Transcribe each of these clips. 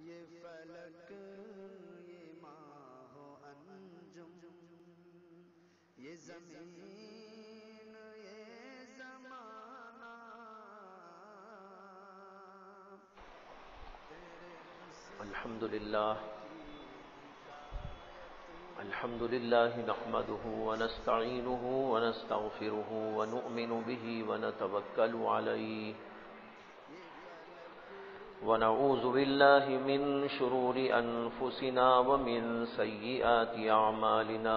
یہ فلک یہ ماہ و انجم، یہ زمین یہ زمانہ، الحمد لله نحمده ونستعينه ونستغفره ونؤمن به ونتوكل عليه ونعوذ بالله من شرور أنفسنا ومن سيئات أعمالنا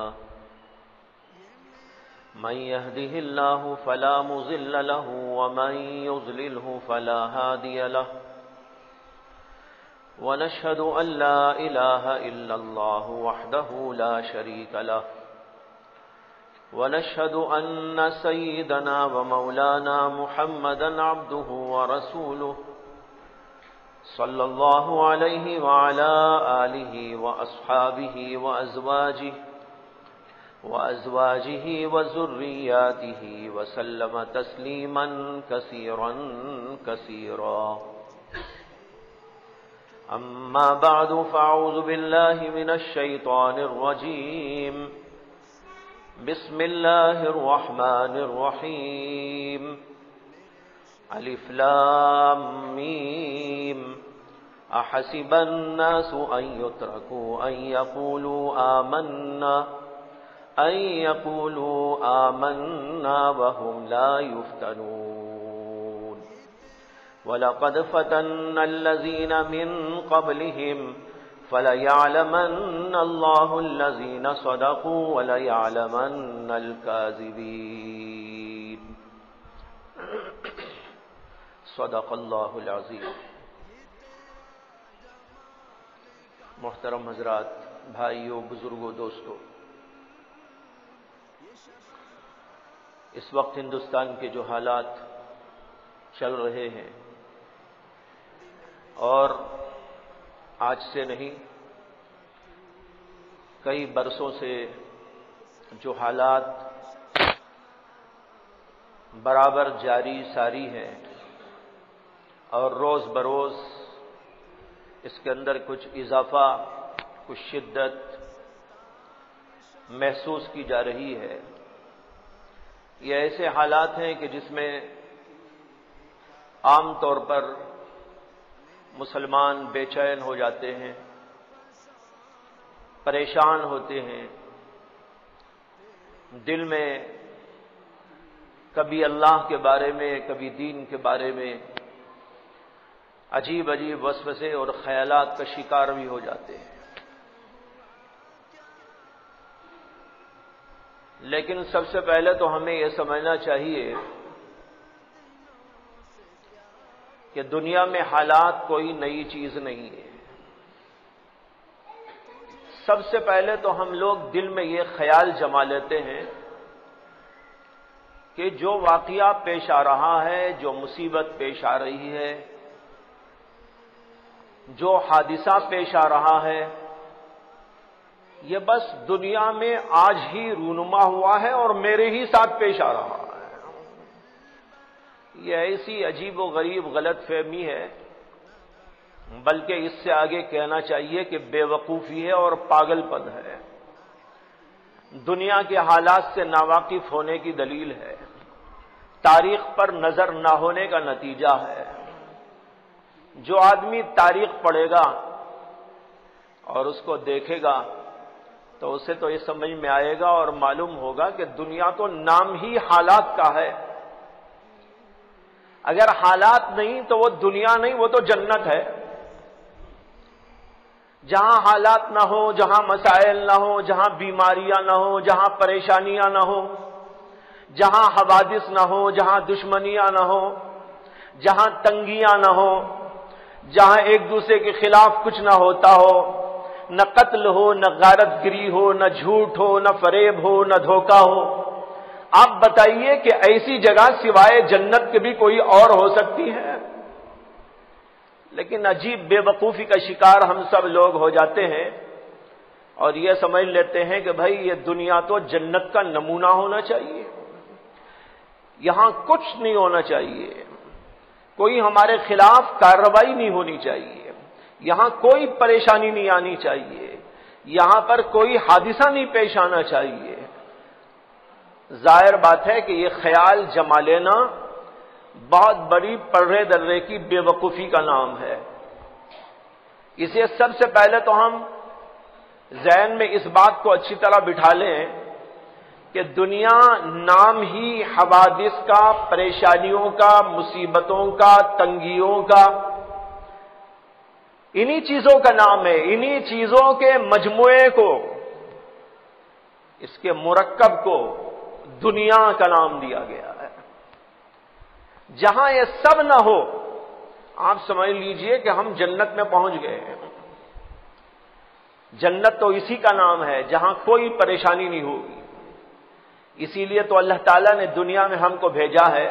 من يهده الله فلا مضل له ومن يضلله فلا هادي له ونشهد أن لا إله إلا الله وحده لا شريك له ونشهد أن سيدنا ومولانا محمدا عبده ورسوله صلى الله عليه وعلى آله وأصحابه وأزواجه وذرياته وسلم تسليما كثيرا كثيرا. أما بعد فأعوذ بالله من الشيطان الرجيم. بسم الله الرحمن الرحيم. ألف لام ميم. أحسب الناس أن يتركوا أن يقولوا آمنا وهم لا يفتنون. وَلَقَدْ فَتَنَّا الَّذِينَ مِنْ قَبْلِهِمْ فَلَيَعْلَمَنَّ اللَّهُ الَّذِينَ صَدَقُوا وَلَيَعْلَمَنَّ الْكَاذِبِينَ. صدق اللہ العظیم. محترم حضرات، بھائیوں، بزرگوں، دوستوں، اس وقت ہندوستان کے جو حالات چل رہے ہیں، اور آج سے نہیں کئی برسوں سے جو حالات برابر جاری ساری ہیں، اور روز بروز اس کے اندر کچھ اضافہ، کچھ شدت محسوس کی جا رہی ہے. یہ ایسے حالات ہیں کہ جس میں عام طور پر مسلمان بے چین ہو جاتے ہیں، پریشان ہوتے ہیں، دل میں کبھی اللہ کے بارے میں، کبھی دین کے بارے میں عجیب عجیب وسوسے اور خیالات کا شکار بھی ہو جاتے ہیں. لیکن سب سے پہلے تو ہمیں یہ سمجھنا چاہیے کہ دنیا میں حالات کوئی نئی چیز نہیں ہے. سب سے پہلے تو ہم لوگ دل میں یہ خیال جما لیتے ہیں کہ جو واقعہ پیش آ رہا ہے، جو مصیبت پیش آ رہی ہے، جو حادثہ پیش آ رہا ہے، یہ بس دنیا میں آج ہی رونما ہوا ہے اور میرے ہی ساتھ پیش آ رہا ہے. یہ ایسی عجیب و غریب غلط فہمی ہے، بلکہ اس سے آگے کہنا چاہیے کہ بے وقوفی ہے اور پاگل پن ہے. دنیا کے حالات سے ناواقف ہونے کی دلیل ہے، تاریخ پر نظر نہ ہونے کا نتیجہ ہے. جو آدمی تاریخ پڑھے گا اور اس کو دیکھے گا تو اسے تو یہ سمجھ میں آئے گا اور معلوم ہوگا کہ دنیا تو نام ہی حالات کا ہے. اگر حالات نہیں تو وہ دنیا نہیں، وہ تو جنت ہے. جہاں حالات نہ ہو، جہاں مسائل نہ ہو، جہاں بیماریاں نہ ہو، جہاں پریشانیاں نہ ہو، جہاں حوادث نہ ہو، جہاں دشمنیاں نہ ہو، جہاں تنگیاں نہ ہو، جہاں ایک دوسرے کے خلاف کچھ نہ ہوتا ہو، نہ قتل ہو، نہ غارت گری ہو، نہ جھوٹ ہو، نہ فریب ہو، نہ دھوکہ ہو، آپ بتائیے کہ ایسی جگہ سوائے جنت کے بھی کوئی اور ہو سکتی ہے؟ لیکن عجیب بے وقوفی کا شکار ہم سب لوگ ہو جاتے ہیں اور یہ سمجھ لیتے ہیں کہ بھائی یہ دنیا تو جنت کا نمونہ ہونا چاہیے، یہاں کچھ نہیں ہونا چاہیے، کوئی ہمارے خلاف کارروائی نہیں ہونی چاہیے، یہاں کوئی پریشانی نہیں آنی چاہیے، یہاں پر کوئی حادثہ نہیں پیش آنا چاہیے۔ ظاہر بات ہے کہ یہ خیال جما لینا بہت بڑی پرے درے کی بے وقوفی کا نام ہے۔ اسے سب سے پہلے تو ہم ذہن میں اس بات کو اچھی طرح بٹھا لیں کہ دنیا نام ہی حوادث کا، پریشانیوں کا، مصیبتوں کا، تنگیوں کا، انہی چیزوں کا نام ہے، انہی چیزوں کے مجموعے کو، اس کے مرکب کو دنیا کا نام دیا گیا ہے۔ جہاں یہ سب نہ ہو، آپ سمجھ لیجئے کہ ہم جنت میں پہنچ گئے ہیں۔ جنت تو اسی کا نام ہے جہاں کوئی پریشانی نہیں ہوگی۔ اسی لیے تو اللہ تعالیٰ نے دنیا میں ہم کو بھیجا ہے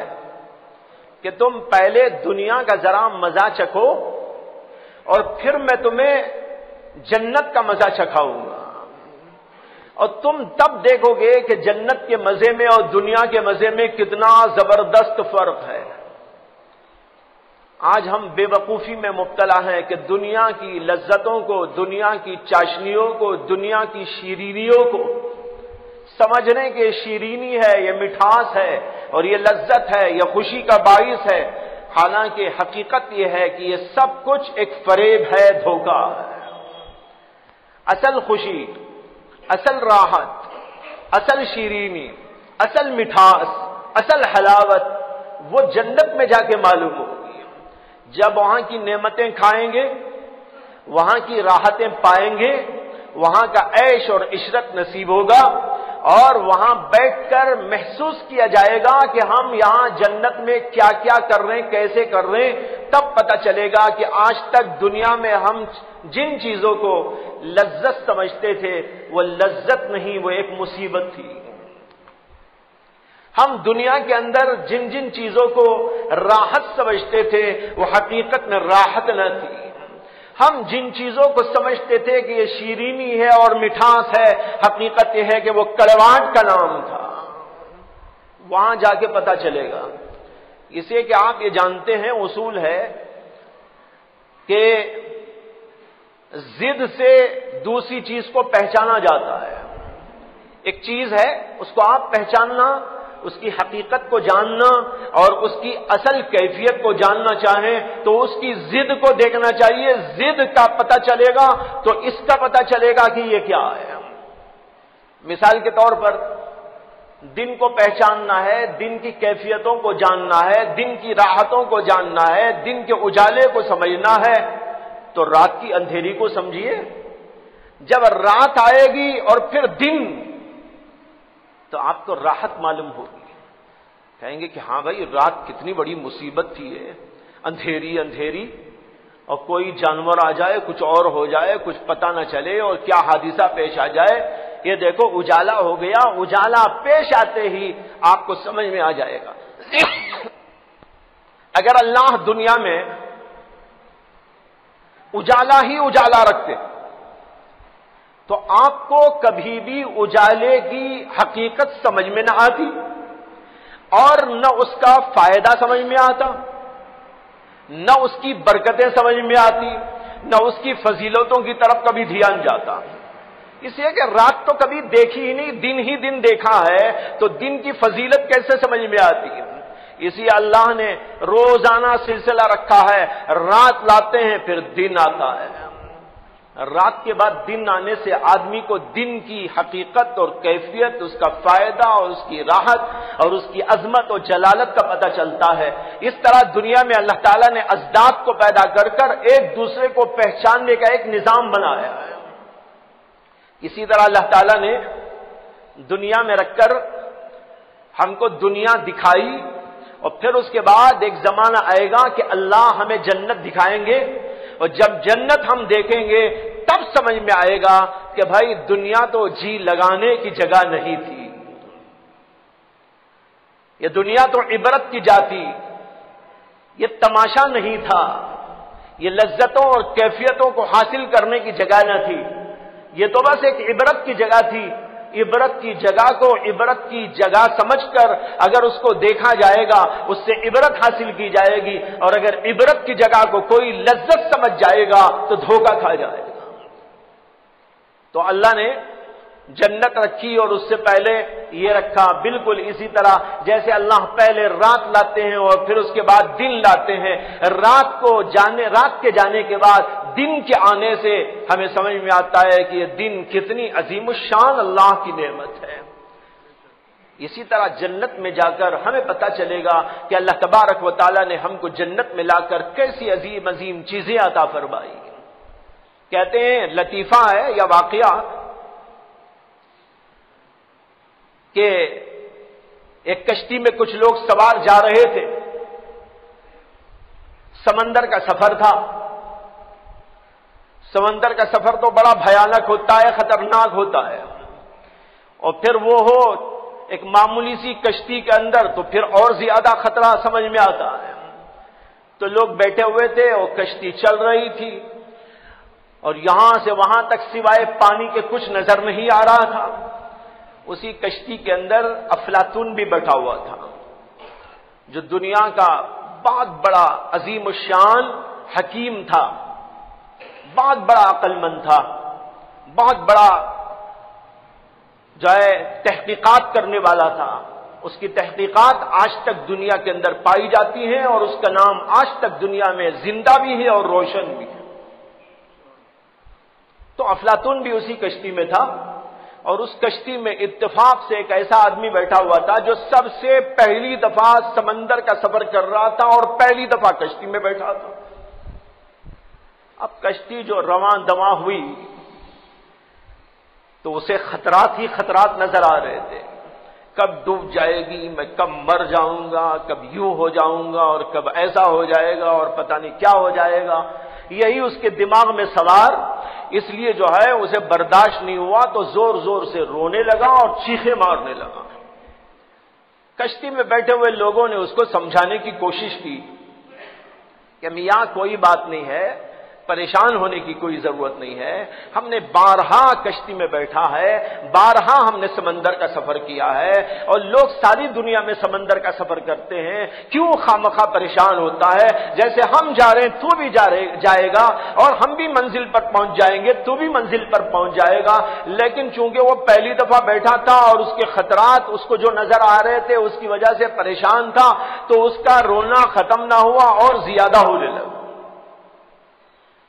کہ تم پہلے دنیا کا ذرا مزہ چکھو اور پھر میں تمہیں جنت کا مزہ چکھاؤں گا، اور تم تب دیکھو گے کہ جنت کے مزے میں اور دنیا کے مزے میں کتنا زبردست فرق ہے۔ آج ہم بے وقوفی میں مبتلا ہیں کہ دنیا کی لذتوں کو، دنیا کی چاشنیوں کو، دنیا کی شیرینیوں کو سمجھنے کہ شیرینی ہے، یہ مٹھاس ہے اور یہ لذت ہے، یہ خوشی کا باعث ہے، حالانکہ حقیقت یہ ہے کہ یہ سب کچھ ایک فریب ہے، دھوکہ ہے۔ اصل خوشی، اصل راحت، اصل شیرینی، اصل مٹھاس، اصل حلاوت وہ جنت میں جا کے معلوم ہوگی۔ جب وہاں کی نعمتیں کھائیں گے، وہاں کی راحتیں پائیں گے، وہاں کا عیش اور عشرت نصیب ہوگا، اور وہاں بیٹھ کر محسوس کیا جائے گا کہ ہم یہاں جنت میں کیا کیا کر رہے ہیں، کیسے کر رہے ہیں، تب پتہ چلے گا کہ آج تک دنیا میں ہم جن چیزوں کو لذت سمجھتے تھے وہ لذت نہیں، وہ ایک مصیبت تھی۔ ہم دنیا کے اندر جن جن چیزوں کو راحت سمجھتے تھے وہ حقیقت میں راحت نہ تھی۔ ہم جن چیزوں کو سمجھتے تھے کہ یہ شیرینی ہے اور مٹھاس ہے، حقیقت یہ ہے کہ وہ کڑواہٹ کا نام تھا۔ وہاں جا کے پتہ چلے گا۔ اسے کہ آپ یہ جانتے ہیں، اصول ہے کہ ضد سے دوسری چیز کو پہچانا جاتا ہے۔ ایک چیز ہے، اس کو آپ پہچاننا، اس کی حقیقت کو جاننا اور اس کی اصل کیفیت کو جاننا چاہیں تو اس کی ضد کو دیکھنا چاہیے۔ ضد کا پتہ چلے گا تو اس کا پتہ چلے گا کہ یہ کیا ہے۔ مثال کے طور پر دن کو پہچاننا ہے، دن کی کیفیتوں کو جاننا ہے، دن کی راحتوں کو جاننا ہے، دن کے اجالے کو سمجھنا ہے، تو رات کی اندھیری کو سمجھیے۔ جب رات آئے گی اور پھر دن، تو آپ کو راحت معلوم ہوگی۔ کہیں گے کہ ہاں بھائی، رات کتنی بڑی مصیبت تھی، ہے اندھیری اندھیری، اور کوئی جانور آ جائے، کچھ اور ہو جائے، کچھ پتہ نہ چلے اور کیا حادثہ پیش آ جائے۔ یہ دیکھو اجالا ہو گیا، اجالا پیش آتے ہی آپ کو سمجھ میں آ جائے گا۔ اگر اللہ دنیا میں اجالا ہی اجالا رکھتے تو آپ کو کبھی بھی اجالے کی حقیقت سمجھ میں نہ آتی اور نہ اس کا فائدہ سمجھ میں آتا، نہ اس کی برکتیں سمجھ میں آتی، نہ اس کی فضیلتوں کی طرف کبھی دھیان جاتا۔ اس لیے کہ رات تو کبھی دیکھی ہی نہیں، دن ہی دن دیکھا ہے، تو دن کی فضیلت کیسے سمجھ میں آتی ہے؟ اسی اللہ نے روزانہ سلسلہ رکھا ہے، رات لاتے ہیں پھر دن آتا ہے۔ رات کے بعد دن آنے سے آدمی کو دن کی حقیقت اور کیفیت، اس کا فائدہ اور اس کی راحت اور اس کی عظمت اور جلالت کا پتہ چلتا ہے۔ اس طرح دنیا میں اللہ تعالیٰ نے ازداد کو پیدا کر کر ایک دوسرے کو پہچاننے کا ایک نظام بنایا ہے۔ اسی طرح اللہ تعالیٰ نے دنیا میں رکھ کر ہم کو دنیا دکھائی، اور پھر اس کے بعد ایک زمانہ آئے گا کہ اللہ ہمیں جنت دکھائیں گے، اور جب جنت ہم دیکھیں گے تب سمجھ میں آئے گا کہ بھائی دنیا تو جی لگانے کی جگہ نہیں تھی، یہ دنیا تو عبرت کی جا تھی، یہ تماشا نہیں تھا، یہ لذتوں اور کیفیتوں کو حاصل کرنے کی جگہ نہ تھی، یہ تو بس ایک عبرت کی جگہ تھی۔ عبرت کی جگہ کو عبرت کی جگہ سمجھ کر اگر اس کو دیکھا جائے گا اس سے عبرت حاصل کی جائے گی، اور اگر عبرت کی جگہ کو کوئی لذت سمجھ جائے گا تو دھوکہ کھا جائے گا۔ تو اللہ نے جنت رکھی اور اس سے پہلے یہ رکھا، بالکل اسی طرح جیسے اللہ پہلے رات لاتے ہیں اور پھر اس کے بعد دن لاتے ہیں، رات کے جانے کے بعد دن کے آنے سے ہمیں سمجھ میں آتا ہے کہ یہ دن کتنی عظیم الشان اللہ کی نعمت ہے۔ اسی طرح جنت میں جا کر ہمیں پتہ چلے گا کہ اللہ تبارک و تعالیٰ نے ہم کو جنت میں لا کر کیسی عظیم عظیم چیزیں عطا فرمائی۔ کہتے ہیں لطیفہ ہے یا واقعہ کہ ایک کشتی میں کچھ لوگ سوار جا رہے تھے، سمندر کا سفر تھا۔ سمندر کا سفر تو بڑا بھیانک ہوتا ہے، خطرناک ہوتا ہے، اور پھر وہ ہو ایک معمولی سی کشتی کے اندر تو پھر اور زیادہ خطرہ سمجھ میں آتا ہے۔ تو لوگ بیٹھے ہوئے تھے اور کشتی چل رہی تھی، اور یہاں سے وہاں تک سوائے پانی کے کچھ نظر نہیں آ رہا تھا۔ اسی کشتی کے اندر افلاطون بھی بیٹھا ہوا تھا، جو دنیا کا بہت بڑا عظیم الشان حکیم تھا، بہت بڑا عقل مند تھا، بہت بڑا جو ہے تحقیقات کرنے والا تھا۔ اس کی تحقیقات آج تک دنیا کے اندر پائی جاتی ہیں اور اس کا نام آج تک دنیا میں زندہ بھی ہے اور روشن بھی ہے۔ تو افلاطون بھی اسی کشتی میں تھا، اور اس کشتی میں اتفاق سے ایک ایسا آدمی بیٹھا ہوا تھا جو سب سے پہلی دفعہ سمندر کا سفر کر رہا تھا اور پہلی دفعہ کشتی میں بیٹھا تھا۔ اب کشتی جو رواں دواں ہوئی تو اسے خطرات ہی خطرات نظر آ رہے تھے، کب ڈوب جائے گی، میں کب مر جاؤں گا، کب یوں ہو جاؤں گا اور کب ایسا ہو جائے گا اور پتہ نہیں کیا ہو جائے گا، یہی اس کے دماغ میں سوار۔ اس لیے جو ہے اسے برداشت نہیں ہوا تو زور زور سے رونے لگا اور چیخیں مارنے لگا۔ کشتی میں بیٹھے ہوئے لوگوں نے اس کو سمجھانے کی کوشش کی کہ میاں کوئی بات نہیں ہے، پریشان ہونے کی کوئی ضرورت نہیں ہے، ہم نے بارہا کشتی میں بیٹھا ہے، بارہا ہم نے سمندر کا سفر کیا ہے، اور لوگ ساری دنیا میں سمندر کا سفر کرتے ہیں، کیوں خامخواہ پریشان ہوتا ہے؟ جیسے ہم جا رہے ہیں تو بھی جائے گا، اور ہم بھی منزل پر پہنچ جائیں گے، تو بھی منزل پر پہنچ جائے گا۔ لیکن چونکہ وہ پہلی دفعہ بیٹھا تھا اور اس کے خطرات اس کو جو نظر آ رہے تھے اس کی وجہ سے پریشان تھا، تو اس کا رونا ختم نہ ہوا اور زیادہ ہونے لگا۔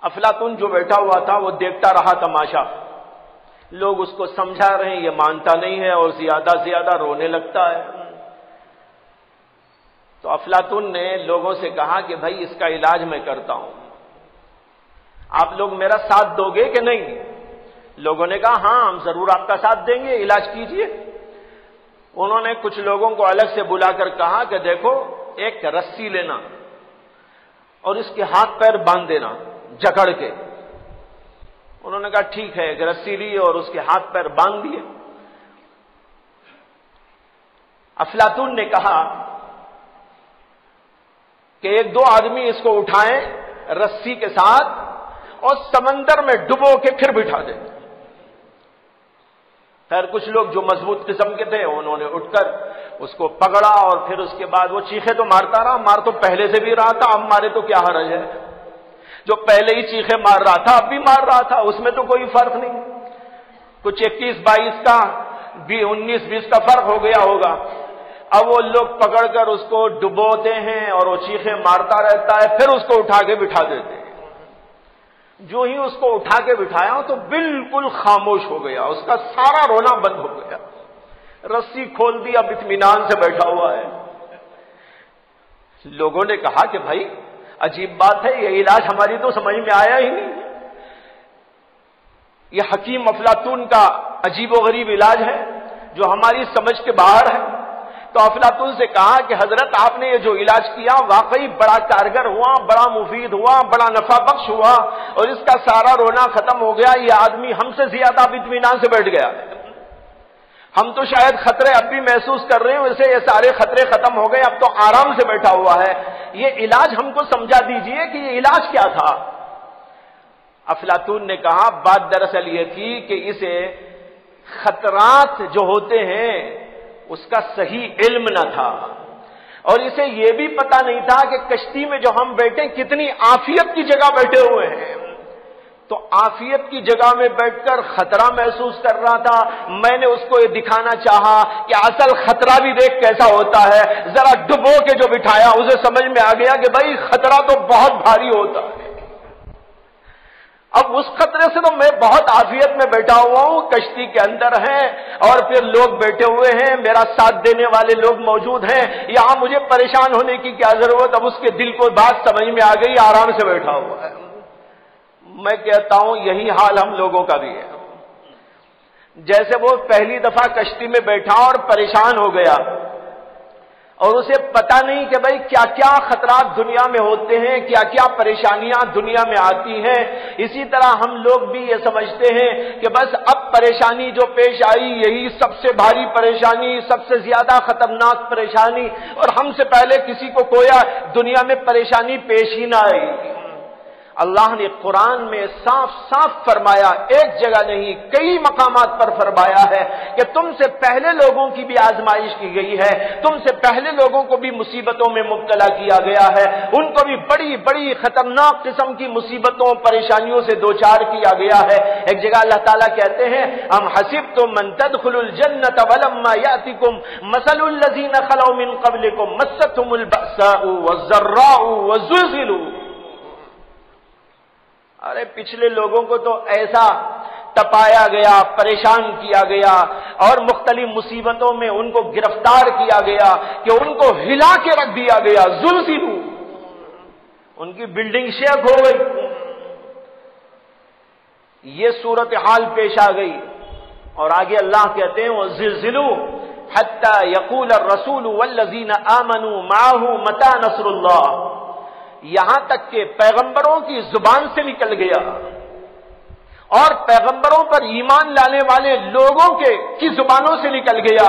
افلاطون جو بیٹھا ہوا تھا وہ دیکھتا رہا تماشا، لوگ اس کو سمجھا رہے ہیں، یہ مانتا نہیں ہے اور زیادہ زیادہ رونے لگتا ہے۔ تو افلاطون نے لوگوں سے کہا کہ بھائی اس کا علاج میں کرتا ہوں، آپ لوگ میرا ساتھ دو گے کہ نہیں؟ لوگوں نے کہا ہاں ہم ضرور آپ کا ساتھ دیں گے، علاج کیجئے۔ انہوں نے کچھ لوگوں کو الگ سے بلا کر کہا کہ دیکھو ایک رسی لینا اور اس کے ہاتھ پیر باندھ دینا جکڑ کے۔ انہوں نے کہا ٹھیک ہے، ایک رسی لی اور اس کے ہاتھ پیر باندھ دیے۔ افلاطون نے کہا کہ ایک دو آدمی اس کو اٹھائیں رسی کے ساتھ اور سمندر میں ڈبو کے پھر بٹھا دیں۔ خیر کچھ لوگ جو مضبوط قسم کے تھے انہوں نے اٹھ کر اس کو پکڑا، اور پھر اس کے بعد وہ چیخے تو مارتا رہا، مار تو پہلے سے بھی رہا تھا، اب مارے تو کیا حرج ہے؟ جو پہلے ہی چیخے مار رہا تھا اب بھی مار رہا تھا، اس میں تو کوئی فرق نہیں، کچھ 21-22 کا 19-20 کا فرق ہو گیا ہوگا۔ اب وہ لوگ پکڑ کر اس کو ڈبوتے ہیں اور وہ چیخیں مارتا رہتا ہے، پھر اس کو اٹھا کے بٹھا دیتے ہیں۔ جو ہی اس کو اٹھا کے بٹھایا تو بالکل خاموش ہو گیا، اس کا سارا رونا بند ہو گیا، رسی کھول دی، اب اطمینان سے بیٹھا ہوا ہے۔ لوگوں نے کہا کہ بھائی عجیب بات ہے، یہ علاج ہماری تو سمجھ میں آیا ہی نہیں، یہ حکیم افلاطون کا عجیب و غریب علاج ہے جو ہماری سمجھ کے باہر ہے۔ تو افلاطون سے کہا کہ حضرت آپ نے یہ جو علاج کیا واقعی بڑا کارگر ہوا، بڑا مفید ہوا، بڑا نفع بخش ہوا، اور اس کا سارا رونا ختم ہو گیا، یہ آدمی ہم سے زیادہ اب اطمینان سے بیٹھ گیا ہے۔ ہم تو شاید خطرے اب بھی محسوس کر رہے ہیں، ویسے یہ سارے خطرے ختم ہو گئے، اب تو آرام سے بیٹھا ہوا ہے، یہ علاج ہم کو سمجھا دیجئے کہ یہ علاج کیا تھا۔ افلاطون نے کہا بات دراصل یہ تھی کہ اسے خطرات جو ہوتے ہیں اس کا صحیح علم نہ تھا، اور اسے یہ بھی پتا نہیں تھا کہ کشتی میں جو ہم بیٹھے کتنی عافیت کی جگہ بیٹھے ہوئے ہیں۔ تو عافیت کی جگہ میں بیٹھ کر خطرہ محسوس کر رہا تھا۔ میں نے اس کو یہ دکھانا چاہا کہ اصل خطرہ بھی دیکھ کیسا ہوتا ہے، ذرا ڈبو کے جو بٹھایا اسے سمجھ میں آ گیا کہ بھائی خطرہ تو بہت بھاری ہوتا ہے۔ اب اس خطرے سے تو میں بہت عافیت میں بیٹھا ہوا ہوں، کشتی کے اندر ہیں اور پھر لوگ بیٹھے ہوئے ہیں، میرا ساتھ دینے والے لوگ موجود ہیں، یہاں مجھے پریشان ہونے کی کیا ضرورت۔ اب اس کے دل کو بات سمجھ میں آ گئی، آرام سے بیٹھا ہوا ہے۔ میں کہتا ہوں یہی حال ہم لوگوں کا بھی ہے۔ جیسے وہ پہلی دفعہ کشتی میں بیٹھا اور پریشان ہو گیا اور اسے پتا نہیں کہ بھائی کیا کیا خطرات دنیا میں ہوتے ہیں، کیا کیا پریشانیاں دنیا میں آتی ہیں، اسی طرح ہم لوگ بھی یہ سمجھتے ہیں کہ بس اب پریشانی جو پیش آئی یہی سب سے بھاری پریشانی، سب سے زیادہ خطرناک پریشانی، اور ہم سے پہلے کسی کو کوئی دنیا میں پریشانی پیش ہی نہ آئی۔ اللہ نے قرآن میں صاف صاف فرمایا، ایک جگہ نہیں کئی مقامات پر فرمایا ہے کہ تم سے پہلے لوگوں کی بھی آزمائش کی گئی ہے، تم سے پہلے لوگوں کو بھی مصیبتوں میں مبتلا کیا گیا ہے، ان کو بھی بڑی بڑی خطرناک قسم کی مصیبتوں پریشانیوں سے دوچار کیا گیا ہے۔ ایک جگہ اللہ تعالیٰ کہتے ہیں ام حسبتم ان تدخلوا الجنة ولما يأتكم مثل الذين خلوا من قبلكم مستهم البأساء والضراء وزلزلوا۔ ارے پچھلے لوگوں کو تو ایسا تپایا گیا، پریشان کیا گیا اور مختلف مصیبتوں میں ان کو گرفتار کیا گیا کہ ان کو ہلا کے رکھ دیا گیا، زلزلوا، ان کی بلڈنگ شیک ہو گئی۔ یہ صورتحال پیش آ گئی اور آگے اللہ کہتے ہیں وزلزلوا حتى يقول الرسول والذين آمنوا معه متى نصر الله، یہاں تک کہ پیغمبروں کی زبان سے نکل گیا اور پیغمبروں پر ایمان لانے والے لوگوں کی زبانوں سے نکل گیا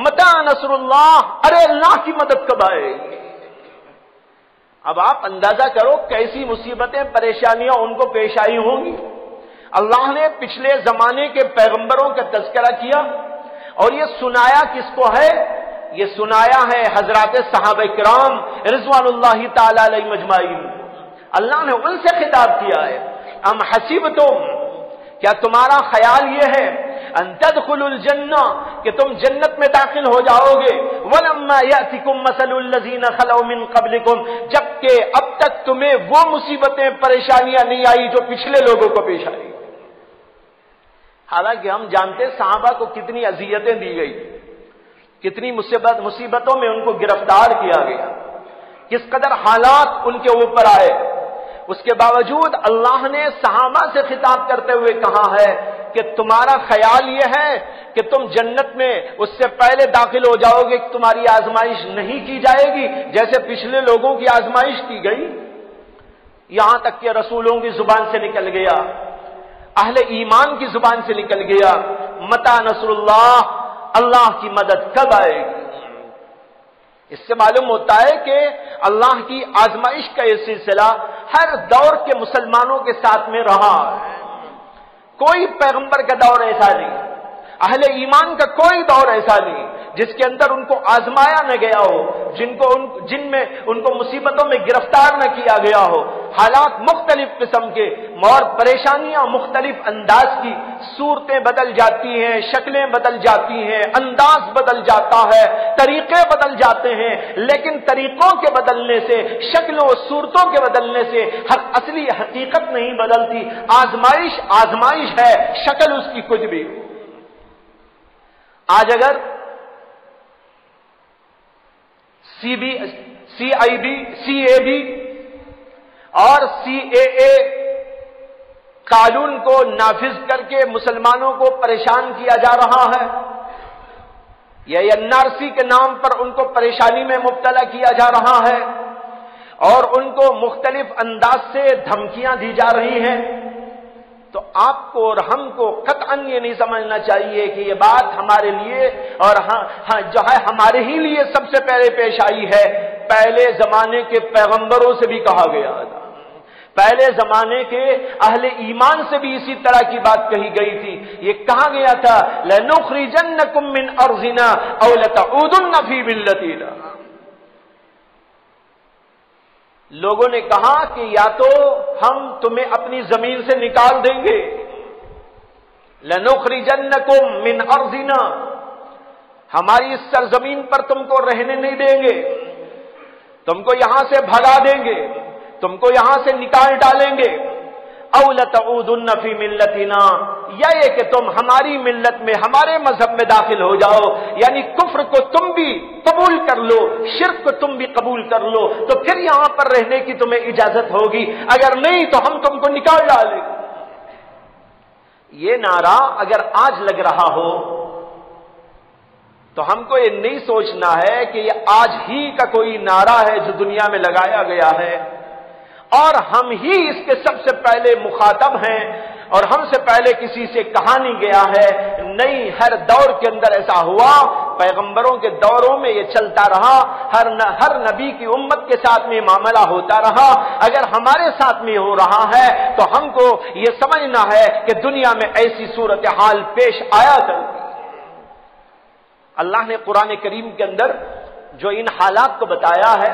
متى نصر اللہ، ارے اللہ کی مدد کب آئے گی۔ اب آپ اندازہ کرو کیسی مصیبتیں پریشانیاں ان کو پیش آئی ہوں گی۔ اللہ نے پچھلے زمانے کے پیغمبروں کا تذکرہ کیا اور یہ سنایا کس کو ہے؟ یہ سنایا ہے حضرات صحابہ کرام رضوان اللہ تعالی علیہ مجمعین۔ اللہ نے ان سے خطاب کیا ہے ام حسبتم، کیا تمہارا خیال یہ ہے ان تدخلوا الجنہ کہ تم جنت میں داخل ہو جاؤ گے ولما یأتکم مثل الذین خلوا من قبلکم، جبکہ اب تک تمہیں وہ مصیبتیں پریشانیاں نہیں آئی جو پچھلے لوگوں کو پیش آئی۔ حالانکہ ہم جانتے صحابہ کو کتنی اذیتیں دی گئی، کتنی مصیبتوں میں ان کو گرفتار کیا گیا، کس قدر حالات ان کے اوپر آئے، اس کے باوجود اللہ نے صحابہ سے خطاب کرتے ہوئے کہا ہے کہ تمہارا خیال یہ ہے کہ تم جنت میں اس سے پہلے داخل ہو جاؤ گے کہ تمہاری آزمائش نہیں کی جائے گی جیسے پچھلے لوگوں کی آزمائش کی گئی۔ یہاں تک کہ رسولوں کی زبان سے نکل گیا، اہل ایمان کی زبان سے نکل گیا متى نصر اللہ، اللہ کی مدد کب آئے گی۔ اس سے معلوم ہوتا ہے کہ اللہ کی آزمائش کا یہ سلسلہ ہر دور کے مسلمانوں کے ساتھ میں رہا ہے، کوئی پیغمبر کا دور ایسا نہیں، اہل ایمان کا کوئی دور ایسا نہیں جس کے اندر ان کو آزمایا نہ گیا ہو، جن میں ان کو مصیبتوں میں گرفتار نہ کیا گیا ہو۔ حالات مختلف قسم کے اور پریشانیاں مختلف انداز کی، صورتیں بدل جاتی ہیں، شکلیں بدل جاتی ہیں، انداز بدل جاتا ہے، طریقے بدل جاتے ہیں، لیکن طریقوں کے بدلنے سے، شکلوں و صورتوں کے بدلنے سے اصلی حقیقت نہیں بدلتی۔ آزمائش آزمائش ہے، شکل اس کی کچھ بھی۔ آج اگر CAB اور CAA قانون کو نافذ کر کے مسلمانوں کو پریشان کیا جا رہا ہے، یا NRC کے نام پر ان کو پریشانی میں مبتلا کیا جا رہا ہے اور ان کو مختلف انداز سے دھمکیاں دی جا رہی ہیں، تو آپ کو اور ہم کو قطعاً یہ نہیں سمجھنا چاہیے کہ یہ بات ہمارے لیے اور جو ہے ہمارے ہی لیے سب سے پہلے پیش آئی ہے، پہلے زمانے کے پیغمبروں سے بھی کہا گیا تھا، پہلے زمانے کے اہل ایمان سے بھی اسی طرح کی بات کہی گئی تھی. یہ کہا گیا تھا لَنُخْرِجَنَّكُم مِّنْ أَرْضِنَا أَوْ لَتَعُودُنَّ فِي مِلَّتِنَا. لوگوں نے کہا کہ یا تو ہم تمہیں اپنی زمین سے نکال دیں گے، لَنُخْرِجَنَّكُم مِّنْ أَرْضِنَا، ہماری اس سرزمین پر تم کو رہنے نہیں دیں گے، تم کو یہاں سے بھگا دیں گے، تم کو یہاں سے نکال ڈالیں گے. او لتعودن فی ملتنا، یا یہ کہ تم ہماری ملت میں، ہمارے مذہب میں داخل ہو جاؤ، یعنی کفر کو تم بھی قبول کر لو، شرک کو تم بھی قبول کر لو، تو پھر یہاں پر رہنے کی تمہیں اجازت ہوگی، اگر نہیں تو ہم تم کو نکال ڈالیں. یہ نعرہ اگر آج لگ رہا ہو تو ہم کو یہ نہیں سوچنا ہے کہ یہ آج ہی کا کوئی نعرہ ہے جو دنیا میں لگایا گیا ہے اور ہم ہی اس کے سب سے پہلے مخاطب ہیں اور ہم سے پہلے کسی سے کہا نہیں گیا ہے. نہیں، ہر دور کے اندر ایسا ہوا، پیغمبروں کے دوروں میں یہ چلتا رہا، ہر نبی کی امت کے ساتھ میں معاملہ ہوتا رہا. اگر ہمارے ساتھ میں ہو رہا ہے تو ہم کو یہ سمجھنا ہے کہ دنیا میں ایسی صورتحال پیش آیا کرتی. اللہ نے قرآن کریم کے اندر جو ان حالات کو بتایا ہے،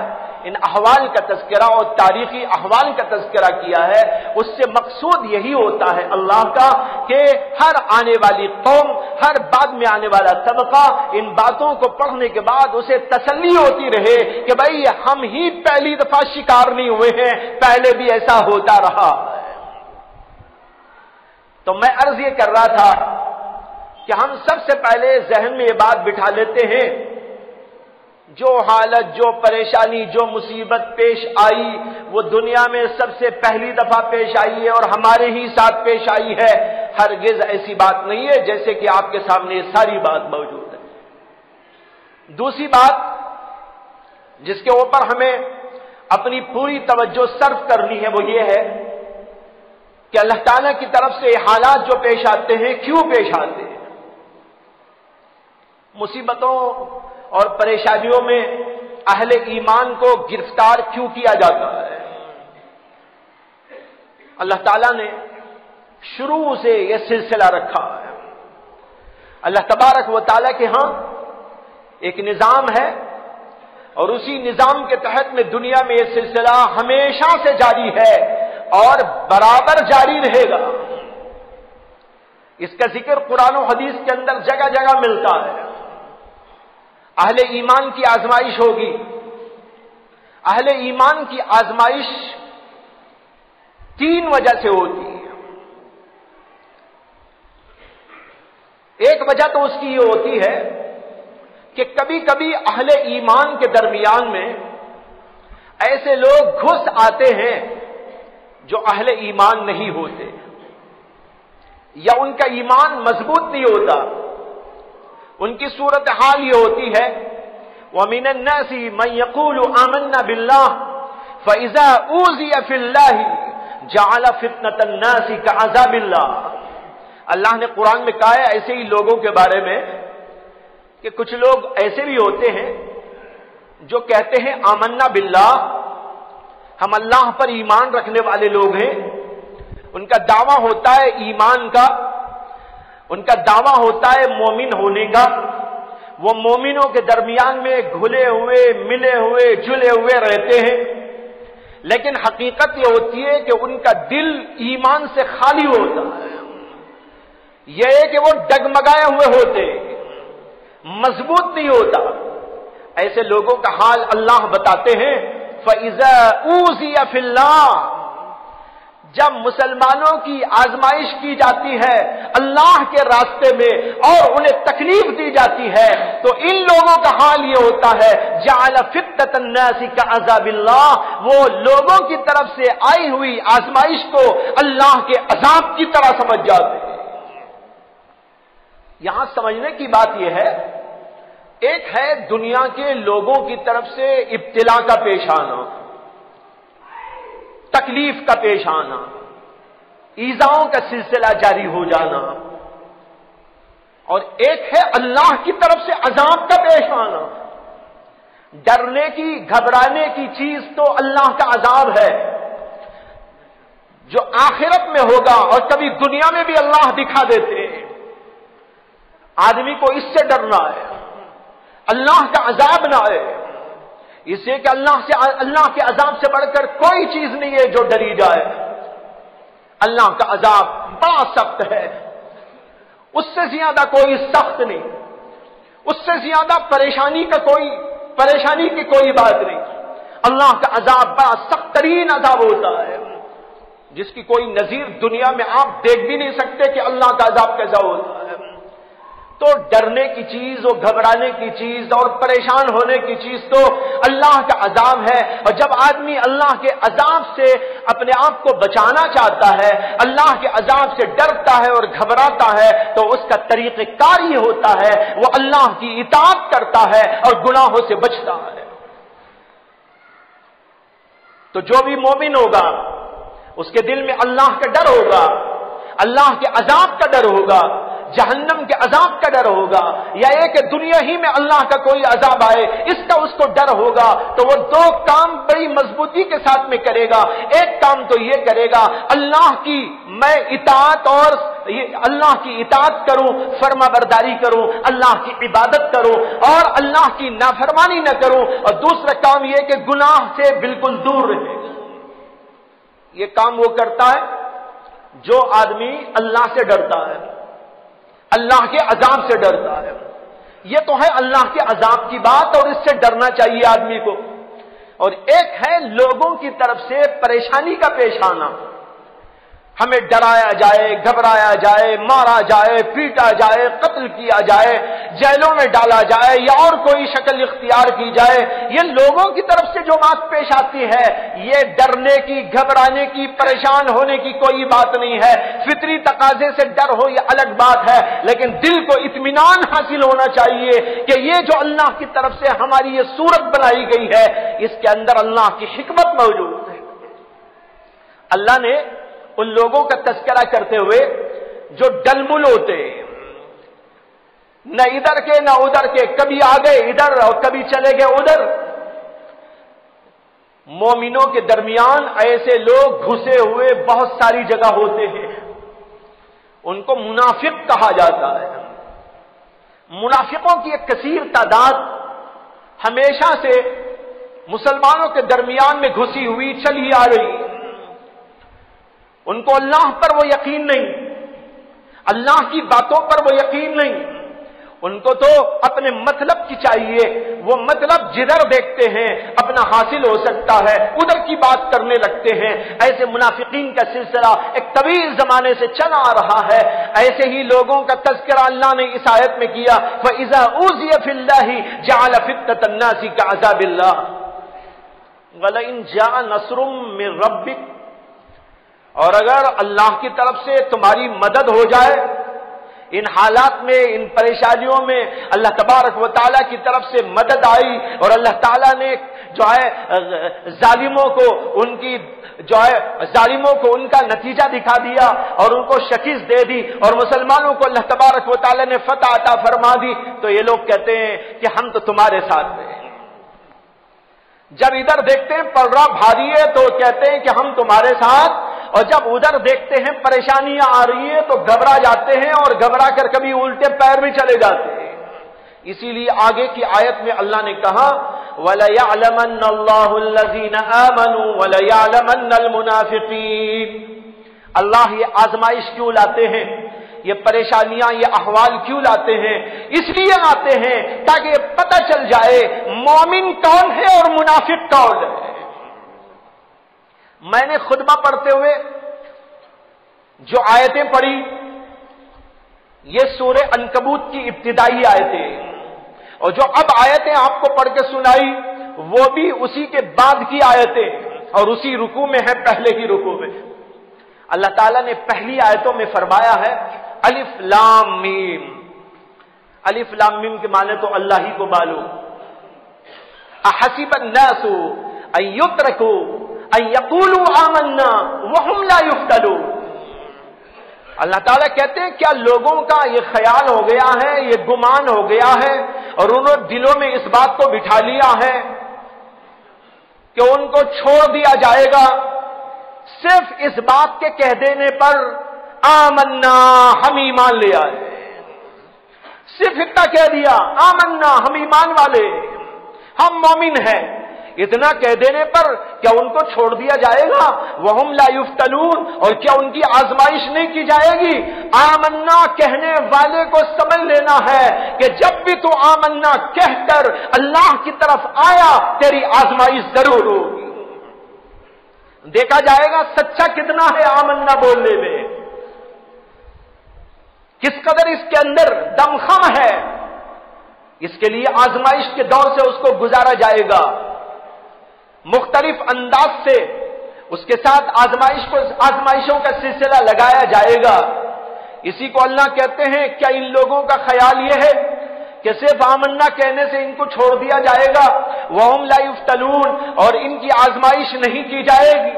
ان احوال کا تذکرہ اور تاریخی احوال کا تذکرہ کیا ہے، اس سے مقصود یہی ہوتا ہے اللہ کا کہ ہر آنے والی قوم، ہر بعد میں آنے والا طبقہ ان باتوں کو پڑھنے کے بعد اسے تسلی ہوتی رہے کہ بھائی ہم ہی پہلی دفعہ شکار نہیں ہوئے ہیں، پہلے بھی ایسا ہوتا رہا. تو میں عرض یہ کر رہا تھا کہ ہم سب سے پہلے ذہن میں یہ بات بٹھا لیتے ہیں، جو حالت، جو پریشانی، جو مصیبت پیش آئی وہ دنیا میں سب سے پہلی دفعہ پیش آئی ہے اور ہمارے ہی ساتھ پیش آئی ہے. ہرگز ایسی بات نہیں ہے جیسے کہ آپ کے سامنے یہ ساری بات موجود ہے. دوسری بات جس کے اوپر ہمیں اپنی پوری توجہ صرف کرنی ہے وہ یہ ہے کہ اللہ تعالیٰ کی طرف سے یہ حالات جو پیش آتے ہیں کیوں پیش آتے ہیں. مصیبتوں اور پریشانیوں میں اہل ایمان کو گرفتار کیوں کیا جاتا ہے؟ اللہ تعالیٰ نے شروع سے یہ سلسلہ رکھا ہے. اللہ تبارک و تعالیٰ کے ہاں ایک نظام ہے اور اسی نظام کے تحت میں دنیا میں یہ سلسلہ ہمیشہ سے جاری ہے اور برابر جاری رہے گا. اس کا ذکر قرآن و حدیث کے اندر جگہ جگہ ملتا ہے. اہل ایمان کی آزمائش ہوگی. اہل ایمان کی آزمائش 3 وجہ سے ہوتی ہے. ایک وجہ تو اس کی یہ ہوتی ہے کہ کبھی کبھی اہل ایمان کے درمیان میں ایسے لوگ گھس آتے ہیں جو اہل ایمان نہیں ہوتے یا ان کا ایمان مضبوط نہیں ہوتا. ان کی صورتحال یہ ہوتی ہے وَمِنَ النَّاسِ مَن يَقُولُ آمَنَّا بِاللَّهِ فَإِذَا أُوذِيَ فِي اللَّهِ جَعَلَ فِتْنَةَ النَّاسِ كَعَذَابِ اللَّهِ. اللہ نے قرآن میں کہا ہے ایسے ہی لوگوں کے بارے میں کہ کچھ لوگ ایسے بھی ہوتے ہیں جو کہتے ہیں آمنا باللہ، ہم اللہ پر ایمان رکھنے والے لوگ ہیں. ان کا دعویٰ ہوتا ہے ایمان کا، ان کا دعویٰ ہوتا ہے مومن ہونے کا. وہ مومنوں کے درمیان میں گھلے ہوئے، ملے ہوئے، جلے ہوئے رہتے ہیں، لیکن حقیقت یہ ہوتی ہے کہ ان کا دل ایمان سے خالی ہوتا ہے. یہ ہے کہ وہ ڈگمگائے ہوئے ہوتے، مضبوط نہیں ہوتا. ایسے لوگوں کا حال اللہ بتاتے ہیں فَإِذَا أُوذِيَ فِي اللَّهِ، جب مسلمانوں کی آزمائش کی جاتی ہے اللہ کے راستے میں اور انہیں تکلیف دی جاتی ہے تو ان لوگوں کا حال یہ ہوتا ہے جعل فتنة الناس كعذاب اللہ، وہ لوگوں کی طرف سے آئی ہوئی آزمائش کو اللہ کے عذاب کی طرح سمجھ جاتے ہیں. یہاں سمجھنے کی بات یہ ہے، ایک ہے دنیا کے لوگوں کی طرف سے ابتلا کا پیش آنا، تکلیف کا پیش آنا، ایذاؤں کا سلسلہ جاری ہو جانا، اور ایک ہے اللہ کی طرف سے عذاب کا پیش آنا. ڈرنے کی، گھبرانے کی چیز تو اللہ کا عذاب ہے، جو آخرت میں ہوگا اور کبھی دنیا میں بھی اللہ دکھا دیتے ہیں. آدمی کو اس سے ڈرنا ہے، اللہ کا عذاب نہ آئے. اس لیے کہ اللہ کے عذاب سے بڑھ کر کوئی چیز نہیں ہے جو ڈری جائے. اللہ کا عذاب بڑا سخت ہے، اس سے زیادہ کوئی سخت نہیں، اس سے زیادہ پریشانی کی کوئی بات نہیں. اللہ کا عذاب بڑا سخت ترین عذاب ہوتا ہے، جس کی کوئی نظیر دنیا میں آپ دیکھ بھی نہیں سکتے کہ اللہ کا عذاب کیسا ہوتا ہے. تو ڈرنے کی چیز اور گھبرانے کی چیز اور پریشان ہونے کی چیز تو اللہ کا عذاب ہے. اور جب آدمی اللہ کے عذاب سے اپنے آپ کو بچانا چاہتا ہے، اللہ کے عذاب سے ڈرتا ہے اور گھبراتا ہے، تو اس کا طریقہ کار یہ ہوتا ہے وہ اللہ کی اطاعت کرتا ہے اور گناہوں سے بچتا ہے. تو جو بھی مومن ہوگا اس کے دل میں اللہ کا ڈر ہوگا، اللہ کے عذاب کا ڈر ہوگا، جہنم کے عذاب کا ڈر ہوگا، یا یہ کہ دنیا ہی میں اللہ کا کوئی عذاب آئے اس کا اس کو ڈر ہوگا، تو وہ دو کام بڑی مضبوطی کے ساتھ میں کرے گا. ایک کام تو یہ کرے گا اللہ کی میں اطاعت اور اللہ کی اطاعت کروں، فرما برداری کروں، اللہ کی عبادت کروں اور اللہ کی نافرمانی نہ کروں. اور دوسرا کام یہ کہ گناہ سے بالکل دور رہے. یہ کام وہ کرتا ہے جو آدمی اللہ سے ڈرتا ہے، اللہ کے عذاب سے ڈرتا ہے. یہ تو ہے اللہ کے عذاب کی بات اور اس سے ڈرنا چاہیے آدمی کو. اور ایک ہے لوگوں کی طرف سے پریشانی کا پیش آنا، ہمیں ڈرایا جائے، گھبرایا جائے، مارا جائے، پیٹا جائے، قتل کیا جائے، جیلوں میں ڈالا جائے یا اور کوئی شکل اختیار کی جائے. یہ لوگوں کی طرف سے جو بات پیش آتی ہے یہ ڈرنے کی، گھبرانے کی، پریشان ہونے کی کوئی بات نہیں ہے. فطری تقاضے سے ڈر ہو یہ الگ بات ہے، لیکن دل کو اطمینان حاصل ہونا چاہیے کہ یہ جو اللہ کی طرف سے ہماری یہ صورت بنائی گئی ہے اس کے اندر اللہ کی حکمت موجود ہے. اللہ نے ان لوگوں کا تذکرہ کرتے ہوئے جو ڈلمل ہوتے، نہ ادھر کے نہ ادھر کے، کبھی آ گئے ادھر اور کبھی چلے گئے ادھر. مومنوں کے درمیان ایسے لوگ گھسے ہوئے بہت ساری جگہ ہوتے ہیں، ان کو منافق کہا جاتا ہے. منافقوں کی ایک کثیر تعداد ہمیشہ سے مسلمانوں کے درمیان میں گھسی ہوئی چلی آ رہی. ان کو اللہ پر وہ یقین نہیں، اللہ کی باتوں پر وہ یقین نہیں، ان کو تو اپنے مطلب کی چاہیے. وہ مطلب جدھر دیکھتے ہیں اپنا حاصل ہو سکتا ہے ادھر کی بات کرنے لگتے ہیں. ایسے منافقین کا سلسلہ ایک طویل زمانے سے چلا آ رہا ہے. ایسے ہی لوگوں کا تذکرہ اللہ نے اس آیت میں کیا، فَإِذَا أُوذِيَ فِي اللَّهِ جَعَلَ فِتْنَةَ النَّاسِ كَعَذَابِ اللَّهِ وَلَئِنْ جَاءَ نَصْرٌ مِّن رَّبِّكَ. اور اگر اللہ کی طرف سے تمہاری مدد ہو جائے ان حالات میں، ان پریشانیوں میں، اللہ تبارک و تعالیٰ کی طرف سے مدد آئی اور اللہ تعالیٰ نے جو ہے ظالموں کو ان کا نتیجہ دکھا دیا اور ان کو شکست دے دی اور مسلمانوں کو اللہ تبارک و تعالیٰ نے فتح عطا فرما دی، تو یہ لوگ کہتے ہیں کہ ہم تو تمہارے ساتھ ہیں. جب ادھر دیکھتے ہیں پلڑا بھاری ہے تو کہتے ہیں کہ ہم تمہارے ساتھ، اور جب ادھر دیکھتے ہیں پریشانیاں آ رہی ہیں تو گھبرا جاتے ہیں اور گھبرا کر کبھی الٹے پیر بھی چلے جاتے ہیں. اسی لیے آگے کی آیت میں اللہ نے کہا وَلَيَعْلَمَنَّ اللَّهُ الَّذِينَ آمَنُوا وَلَيَعْلَمَنَّ الْمُنَافِقِينَ. اللہ یہ آزمائش کیوں لاتے ہیں، یہ پریشانیاں، یہ احوال کیوں لاتے ہیں؟ اس لیے آتے ہیں تاکہ یہ پتہ چل جائے مومن کون ہے اور منافق کون ہے. میں نے خطبہ پڑھتے ہوئے جو آیتیں پڑھی یہ سورہ عنکبوت کی ابتدائی آیتیں، اور جو اب آیتیں آپ کو پڑھ کے سنائی وہ بھی اسی کے بعد کی آیتیں اور اسی رکوع میں ہے، پہلے ہی رکوع میں. اللہ تعالیٰ نے پہلی آیتوں میں فرمایا ہے الف لام میم. الف لام میم کے معنی تو اللہ ہی کو معلوم. احسب الناس ان یترکوا ان یقولوا آمنا وهم لا یفتنون. اللہ تعالیٰ کہتے ہیں کیا لوگوں کا یہ خیال ہو گیا ہے، یہ گمان ہو گیا ہے اور انہوں نے دلوں میں اس بات کو بٹھا لیا ہے کہ ان کو چھوڑ دیا جائے گا صرف اس بات کے کہہ دینے پر آمنا ہم ایمان لے آئے، صرف اتنا کہہ دیا آمنا ہم ایمان والے، ہم مومن ہیں، اتنا کہہ دینے پر کیا ان کو چھوڑ دیا جائے گا؟ وہم لا یفتنون، اور کیا ان کی آزمائش نہیں کی جائے گی؟ آمنا کہنے والے کو سمجھ لینا ہے کہ جب بھی تو آمنا کہہ کر اللہ کی طرف آیا تیری آزمائش ضرور ہوگی، دیکھا جائے گا سچا کتنا ہے آمنا بولنے میں، کس قدر اس کے اندر دمخم ہے۔ اس کے لیے آزمائش کے دور سے اس کو گزارا جائے گا، مختلف انداز سے اس کے ساتھ آزمائشوں کا سلسلہ لگایا جائے گا۔ اسی کو اللہ کہتے ہیں کیا ان لوگوں کا خیال یہ ہے کہ صرف آمنا کہنے سے ان کو چھوڑ دیا جائے گا؟ وَهُمْ لَا يُفْتَنُونَ، اور ان کی آزمائش نہیں کی جائے گی۔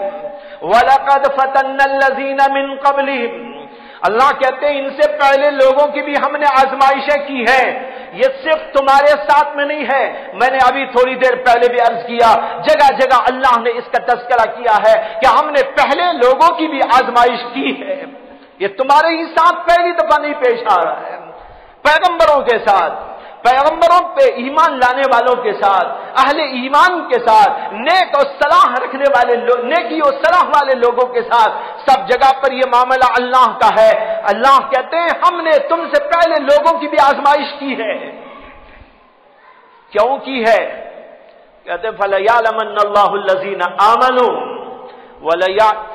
وَلَقَدْ فَتَنَّا الَّذِينَ مِن قَبْلِهِمْ، اللہ کہتے ہیں ان سے پہلے لوگوں کی بھی ہم نے آزمائشیں کی ہیں، یہ صرف تمہارے ساتھ میں نہیں ہے، میں نے ابھی تھوڑی دیر پہلے بھی عرض کیا، جگہ جگہ اللہ نے اس کا تذکرہ کیا ہے کہ ہم نے پہلے لوگوں کی بھی آزمائش کی ہے، یہ تمہارے ہی ساتھ پہلی دفعہ نہیں پیش آ رہا ہے۔ پیغمبروں کے ساتھ، پیغمبروں پہ ایمان لانے والوں کے ساتھ، اہل ایمان کے ساتھ، نیک اور صلاح رکھنے والے نیکی اور صلاح والے لوگوں کے ساتھ، سب جگہ پر یہ معاملہ اللہ کا ہے۔ اللہ کہتے ہیں ہم نے تم سے پہلے لوگوں کی بھی آزمائش کی ہے۔ کیوں کی ہے؟ کہتے ہیں فَلَيَعْلَمَنَّ اللَّهُ الَّذِينَ آمَنُوا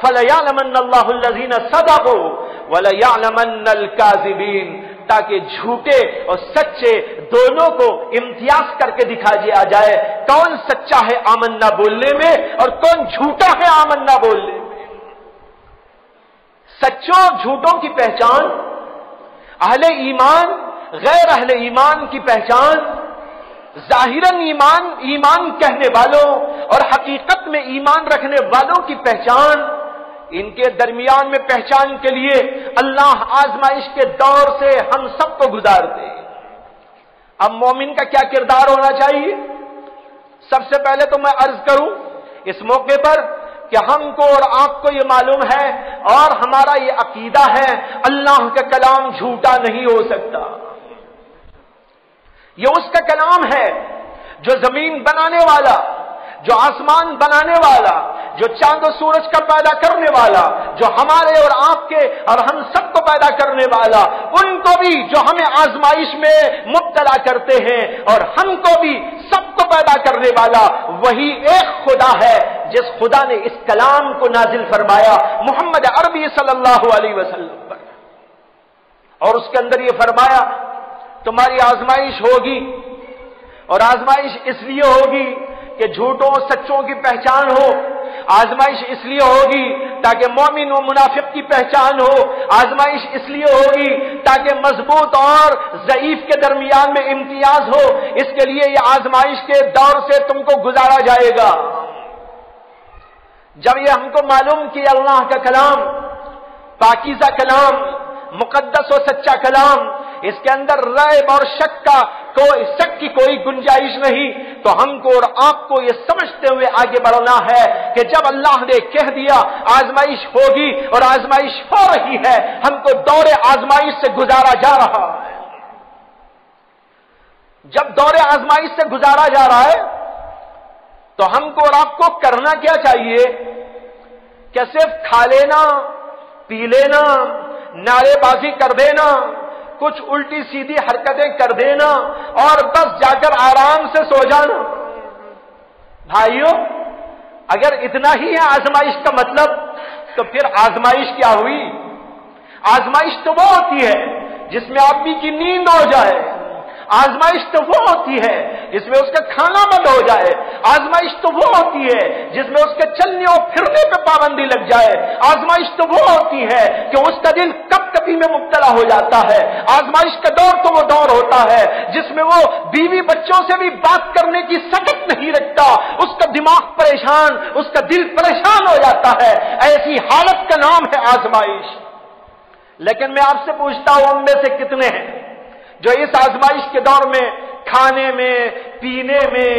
فَلَيَعْلَمَنَّ اللَّهُ الَّذِينَ صَدَقُوا وَلَيَعْلَمَنَّ الْكَاذِبِينَ، تاکہ جھوٹے اور سچے دونوں کو امتیاز کر کے دکھا دیا جائے، کون سچا ہے آمنا بولنے میں اور کون جھوٹا ہے آمنا بولنے میں۔ سچوں اور جھوٹوں کی پہچان، اہل ایمان غیر اہل ایمان کی پہچان، ظاہراً ایمان کہنے والوں اور حقیقت میں ایمان رکھنے والوں کی پہچان، ان کے درمیان میں پہچان کے لیے اللہ آزمائش کے دور سے ہم سب کو گزارتے ہیں۔ اب مومن کا کیا کردار ہونا چاہیے؟ سب سے پہلے تو میں عرض کروں اس موقع پر کہ ہم کو اور آپ کو یہ معلوم ہے اور ہمارا یہ عقیدہ ہے، اللہ کا کلام جھوٹا نہیں ہو سکتا۔ یہ اس کا کلام ہے جو زمین بنانے والا، جو آسمان بنانے والا، جو چاند و سورج کا پیدا کرنے والا، جو ہمارے اور آپ کے اور ہم سب کو پیدا کرنے والا، ان کو بھی جو ہمیں آزمائش میں مبتلا کرتے ہیں اور ہم کو بھی سب کو پیدا کرنے والا وہی ایک خدا ہے جس خدا نے اس کلام کو نازل فرمایا محمد عربی صلی اللہ علیہ وسلم پر، اور اس کے اندر یہ فرمایا تمہاری آزمائش ہوگی، اور آزمائش اس لیے ہوگی کہ جھوٹوں اور سچوں کی پہچان ہو، آزمائش اس لیے ہوگی تاکہ مومن و منافق کی پہچان ہو، آزمائش اس لیے ہوگی تاکہ مضبوط اور ضعیف کے درمیان میں امتیاز ہو، اس کے لیے یہ آزمائش کے دور سے تم کو گزارا جائے گا۔ جب یہ ہم کو معلوم کہ اللہ کا کلام پاکیزہ کلام، مقدس و سچا کلام، اس کے اندر ریب اور شک کی کوئی گنجائش نہیں، تو ہم کو اور آپ کو یہ سمجھتے ہوئے آگے بڑھنا ہے کہ جب اللہ نے کہہ دیا آزمائش ہوگی اور آزمائش ہو رہی ہے، ہم کو دور آزمائش سے گزارا جا رہا ہے۔ جب دور آزمائش سے گزارا جا رہا ہے تو ہم کو اور آپ کو کرنا کیا چاہیے؟ کہ صرف کھا لینا، پی لینا، نعرے بازی کر دینا، کچھ الٹی سیدھی حرکتیں کر دینا اور بس جا کر آرام سے سو جانا؟ بھائیوں، اگر اتنا ہی ہے آزمائش کا مطلب تو پھر آزمائش کیا ہوئی؟ آزمائش تو وہ ہوتی ہے جس میں آدمی کی نیند ہو جائے، آزمائش تو وہ ہوتی ہے جس میں اس کا کھانا بند ہو جائے، آزمائش تو وہ ہوتی ہے جس میں اس کے چلنے اور پھرنے پہ پابندی لگ جائے، آزمائش تو وہ ہوتی ہے کہ اس کا دل کپ کپی میں مبتلا ہو جاتا ہے، آزمائش کا دور تو وہ دور ہوتا ہے جس میں وہ بیوی بچوں سے بھی بات کرنے کی سکت نہیں رکھتا، اس کا دماغ پریشان، اس کا دل پریشان ہو جاتا ہے، ایسی حالت کا نام ہے آزمائش۔ لیکن میں آپ سے پوچھتا ہوں، ہم میں سے کتنے ہیں جو اس آزمائش کے دور میں کھانے میں پینے میں،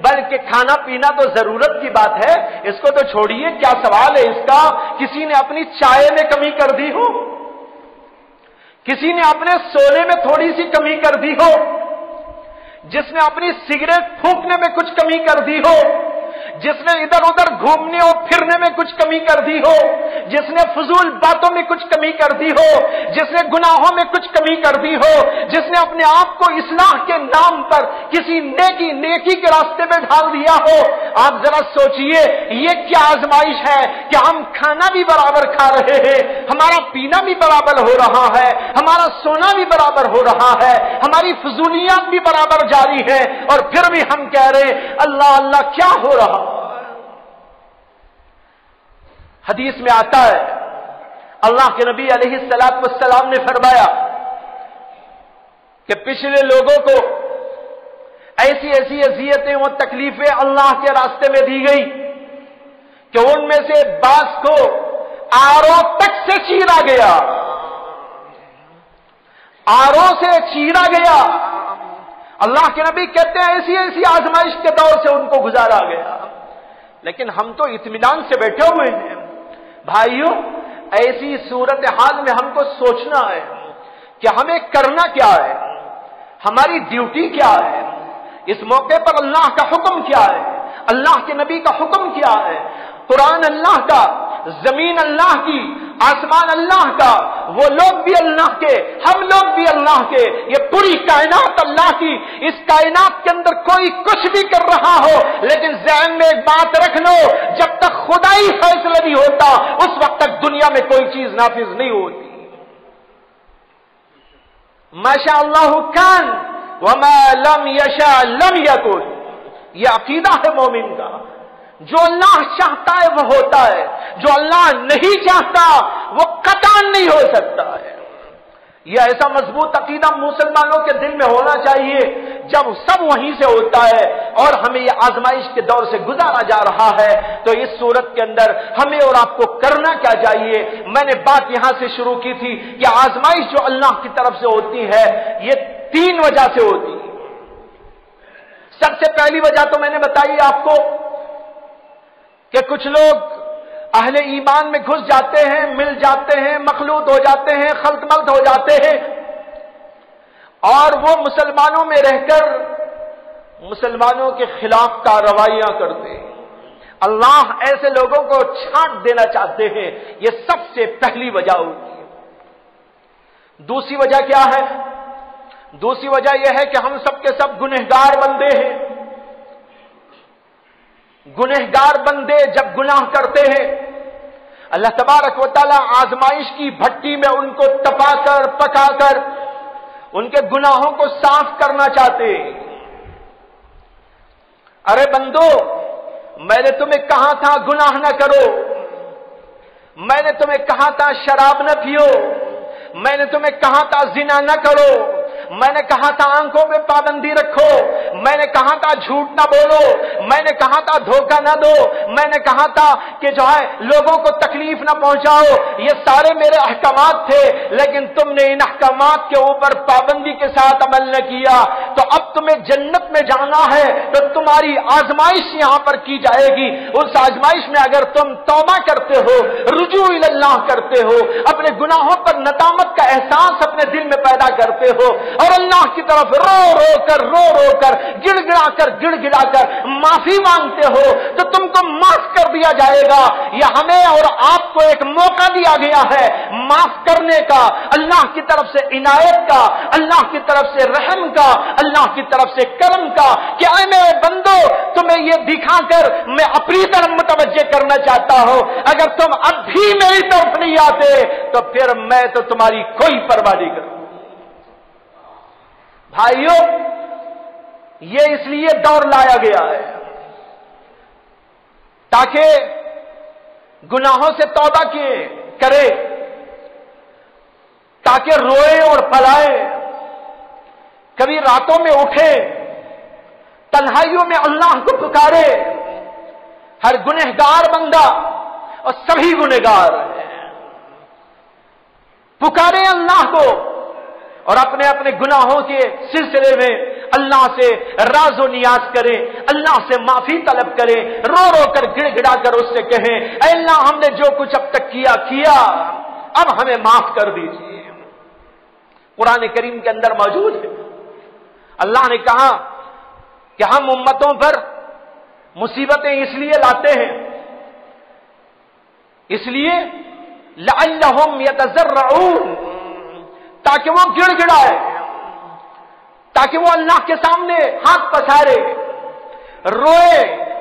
بلکہ کھانا پینا تو ضرورت کی بات ہے، اس کو تو چھوڑیے، کیا سوال ہے اس کا؟ کسی نے اپنی چائے میں کمی کر دی ہو، کسی نے اپنے سونے میں تھوڑی سی کمی کر دی ہو، جس نے اپنی سگریٹ پھونکنے میں کچھ کمی کر دی ہو، جس نے ادھر ادھر گھومنے اور پھرنے میں کچھ کمی کر دی ہو، جس نے فضول باتوں میں کچھ کمی کر دی ہو، جس نے گناہوں میں کچھ کمی کر دی ہو، جس نے اپنے آپ کو اصلاح کے نام پر کسی نیکی کے راستے میں ڈال دیا ہو، آپ ذرا سوچئے یہ کیا آزمائش ہے کہ ہم کھانا بھی برابر کھا رہے ہیں، ہمارا پینا بھی برابر ہو رہا ہے، ہمارا سونا بھی برابر ہو رہا ہے، ہماری فضولیات بھی برابر جاری ہے، اور پھر بھی ہم کہہ رہے اللہ اللہ کیا ہو رہا؟ حدیث میں آتا ہے اللہ کے نبی علیہ الصلوۃ والسلام نے فرمایا کہ پچھلے لوگوں کو ایسی ایسی اذیتیں و تکلیفیں اللہ کے راستے میں دی گئی کہ ان میں سے بعض کو آرو تک سے چیرا گیا، آرو سے چیرا گیا۔ اللہ کے نبی کہتے ہیں ایسی ایسی آزمائش کے دور سے ان کو گزارا گیا، لیکن ہم تو اطمینان سے بیٹھے ہوئے ہیں۔ بھائیوں، ایسی صورتحال میں ہم کو سوچنا ہے کہ ہمیں کرنا کیا ہے، ہماری ڈیوٹی کیا ہے، اس موقع پر اللہ کا حکم کیا ہے، اللہ کے نبی کا حکم کیا ہے، قرآن اللہ کا، زمین اللہ کی، آسمان اللہ کا، وہ لوگ بھی اللہ کے، ہم لوگ بھی اللہ کے، یہ پوری کائنات اللہ کی۔ اس کائنات کے اندر کوئی کچھ بھی کر رہا ہو، لیکن ذہن میں ایک بات رکھ لو، جب تک خدا ہی فیصلہ نہیں ہوتا اس وقت تک دنیا میں کوئی چیز نافذ نہیں ہوتی۔ ماشاء اللہ کان وما لم یشاء لم یکن، یہ عقیدہ ہے مومن کا۔ جو اللہ چاہتا ہے وہ ہوتا ہے، جو اللہ نہیں چاہتا وہ قطعاً نہیں ہو سکتا ہے۔ یہ ایسا مضبوط عقیدہ مسلمانوں کے دل میں ہونا چاہیے جب سب وہیں سے ہوتا ہے، اور ہمیں یہ آزمائش کے دور سے گزارا جا رہا ہے تو اس صورت کے اندر ہمیں اور آپ کو کرنا کیا چاہیے؟ میں نے بات یہاں سے شروع کی تھی کہ آزمائش جو اللہ کی طرف سے ہوتی ہے یہ 3 وجہ سے ہوتی ہے۔ سب سے پہلی وجہ تو میں نے بتائی آپ کو کہ کچھ لوگ اہل ایمان میں گھس جاتے ہیں، مل جاتے ہیں، مخلوط ہو جاتے ہیں، خلط ملط ہو جاتے ہیں، اور وہ مسلمانوں میں رہ کر مسلمانوں کے خلاف کارروائیاں کرتے ہیں۔ اللہ ایسے لوگوں کو چھانٹ دینا چاہتے ہیں، یہ سب سے پہلی وجہ ہوتی ہے۔ دوسری وجہ کیا ہے؟ دوسری وجہ یہ ہے کہ ہم سب کے سب گنہگار بندے ہیں۔ گنہگار بندے جب گناہ کرتے ہیں اللہ تبارک و تعالی آزمائش کی بھٹی میں ان کو تپا کر پکا کر ان کے گناہوں کو صاف کرنا چاہتے ہیں۔ ارے بندو، میں نے تمہیں کہا تھا گناہ نہ کرو، میں نے تمہیں کہا تھا شراب نہ پیو، میں نے تمہیں کہا تھا زنا نہ کرو، میں نے کہا تھا آنکھوں پہ پابندی رکھو، میں نے کہا تھا جھوٹ نہ بولو، میں نے کہا تھا دھوکہ نہ دو، میں نے کہا تھا کہ جو ہے لوگوں کو تکلیف نہ پہنچاؤ، یہ سارے میرے احکامات تھے، لیکن تم نے ان احکامات کے اوپر پابندی کے ساتھ عمل نہ کیا، تو اب تمہیں جنت میں جانا ہے تو تمہاری آزمائش یہاں پر کی جائے گی۔ اس آزمائش میں اگر تم توبہ کرتے ہو، رجوع اللہ کرتے ہو، اپنے گناہوں پر ندامت کا احساس اپنے دل میں پیدا کرتے ہو، اور اللہ کی طرف رو رو کر گڑ گڑا کر معافی مانگتے ہو، تو تم کو معاف کر دیا جائے گا۔ یہ ہمیں اور آپ کو ایک موقع دیا گیا ہے معاف کرنے کا، اللہ کی طرف سے عنایت کا، اللہ کی طرف سے رحم کا، اللہ کی طرف سے کرم کا، کہ اے میرے بندو تمہیں یہ دکھا کر میں اپنی طرف متوجہ کرنا چاہتا ہوں، اگر تم اب بھی میری طرف نہیں آتے تو پھر میں تو تمہاری کوئی پرواہ نہیں کروں۔ بھائیوں، یہ اس لیے دور لایا گیا ہے تاکہ گناہوں سے توبہ کرے، تاکہ روئے اور پلائے، کبھی راتوں میں اٹھے، تنہائیوں میں اللہ کو پکارے۔ ہر گنہگار بندہ اور سبھی گنہگار پکارے اللہ کو، اور اپنے اپنے گناہوں کے سلسلے میں اللہ سے راز و نیاز کریں، اللہ سے معافی طلب کریں، رو رو کر گڑ گڑا کر اس سے کہیں اے اللہ ہم نے جو کچھ اب تک کیا اب ہمیں معاف کر دیجیے۔ قرآن کریم کے اندر موجود ہے، اللہ نے کہا کہ ہم امتوں پر مصیبتیں اس لیے لاتے ہیں، اس لیے لعلہم یتضرعون، تاکہ وہ گڑ گڑائے، تاکہ وہ اللہ کے سامنے ہاتھ پسارے، روئے،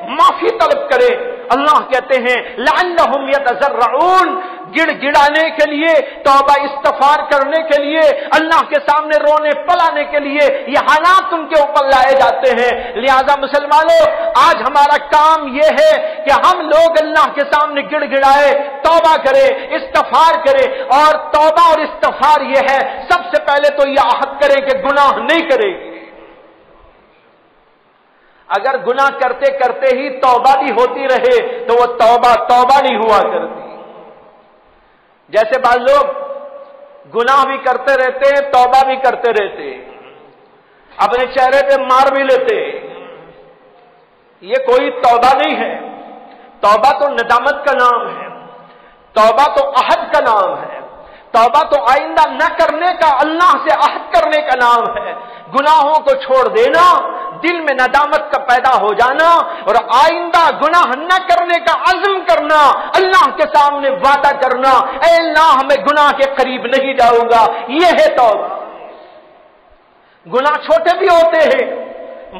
معافی طلب کرے۔ اللہ کہتے ہیں لعلہم یتضرعون، گڑ گڑانے کے لیے، توبہ استغفار کرنے کے لیے، اللہ کے سامنے رونے پلانے کے لیے یہ حالات ان کے اوپر لائے جاتے ہیں۔ لہذا مسلمانوں، آج ہمارا کام یہ ہے کہ ہم لوگ اللہ کے سامنے گڑ گڑائے، توبہ کرے، استغفار کرے، اور توبہ اور استغفار یہ ہے سب سے پہلے تو یہ عہد کرے کہ گناہ نہیں کرے گی۔ اگر گناہ کرتے کرتے ہی توبہ بھی ہوتی رہے تو وہ توبہ نہیں ہوا کرتی۔ جیسے بعض لوگ گناہ بھی کرتے رہتے ہیں، توبہ بھی کرتے رہتے، اپنے چہرے پہ مار بھی لیتے، یہ کوئی توبہ نہیں ہے۔ توبہ تو ندامت کا نام ہے، توبہ تو عہد کا نام ہے، توبہ تو آئندہ نہ کرنے کا، اللہ سے عہد کرنے کا نام ہے۔ گناہوں کو چھوڑ دینا، دل میں ندامت کا پیدا ہو جانا، اور آئندہ گناہ نہ کرنے کا عزم کرنا، اللہ کے سامنے وعدہ کرنا اے اللہ میں گناہ کے قریب نہیں جاؤں گا، یہ ہے توبہ۔ گناہ چھوٹے بھی ہوتے ہیں،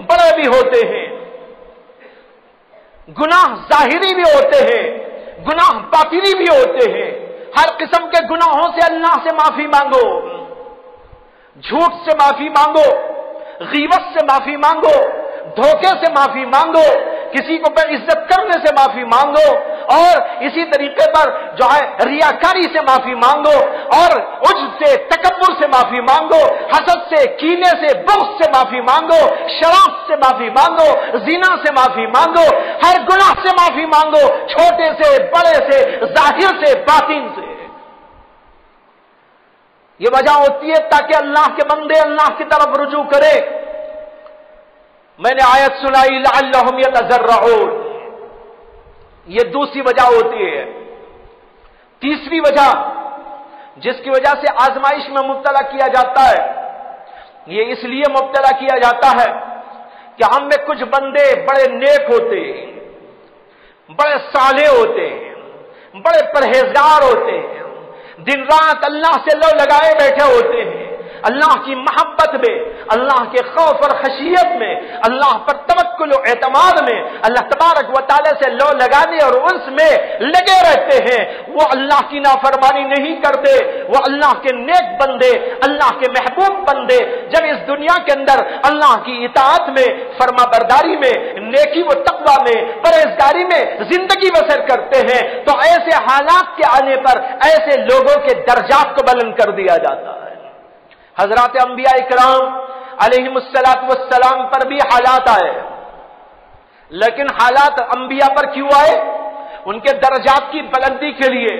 بڑے بھی ہوتے ہیں، گناہ ظاہری بھی ہوتے ہیں، گناہ باطنی بھی ہوتے ہیں۔ ہر قسم کے گناہوں سے اللہ سے معافی مانگو، جھوٹ سے معافی مانگو، غیبت سے معافی مانگو، دھوکے سے معافی مانگو، کسی کو بے عزت کرنے سے معافی مانگو، اور اسی طریقے پر جو ہے ریاکاری سے معافی مانگو، اور عجب سے، تکبر سے معافی مانگو، حسد سے، کینے سے، بغض سے معافی مانگو، شراب سے معافی مانگو، زنا سے معافی مانگو، ہر گناہ سے معافی مانگو، چھوٹے سے، بڑے سے، ظاہر سے، باطن سے۔ یہ وجہ ہوتی ہے تاکہ اللہ کے بندے اللہ کی طرف رجوع کرے۔ میں نے آیت سنائی لعلہم یتضرعون، یہ دوسری وجہ ہوتی ہے۔ تیسری وجہ جس کی وجہ سے آزمائش میں مبتلا کیا جاتا ہے، یہ اس لیے مبتلا کیا جاتا ہے کہ ہم میں کچھ بندے بڑے نیک ہوتے ہیں، بڑے صالح ہوتے ہیں، بڑے پرہیزگار ہوتے ہیں، دن رات اللہ سے لو لگائے بیٹھے ہوتے ہیں، اللہ کی محبت میں، اللہ کے خوف اور خشیت میں، اللہ پر توکل و اعتماد میں، اللہ تبارک و تعالی سے لو لگانے اور انس میں لگے رہتے ہیں۔ وہ اللہ کی نافرمانی نہیں کرتے، وہ اللہ کے نیک بندے، اللہ کے محبوب بندے جب اس دنیا کے اندر اللہ کی اطاعت میں، فرما برداری میں، نیکی و تقوی میں، پرہیزگاری میں زندگی بسر کرتے ہیں تو ایسے حالات کے آنے پر ایسے لوگوں کے درجات کو بلند کر دیا جاتا ہے۔ حضرات انبیاء اکرام علیہم الصلاۃ والسلام پر بھی حالات آئے، لیکن حالات انبیاء پر کیوں آئے؟ ان کے درجات کی بلندی کے لیے۔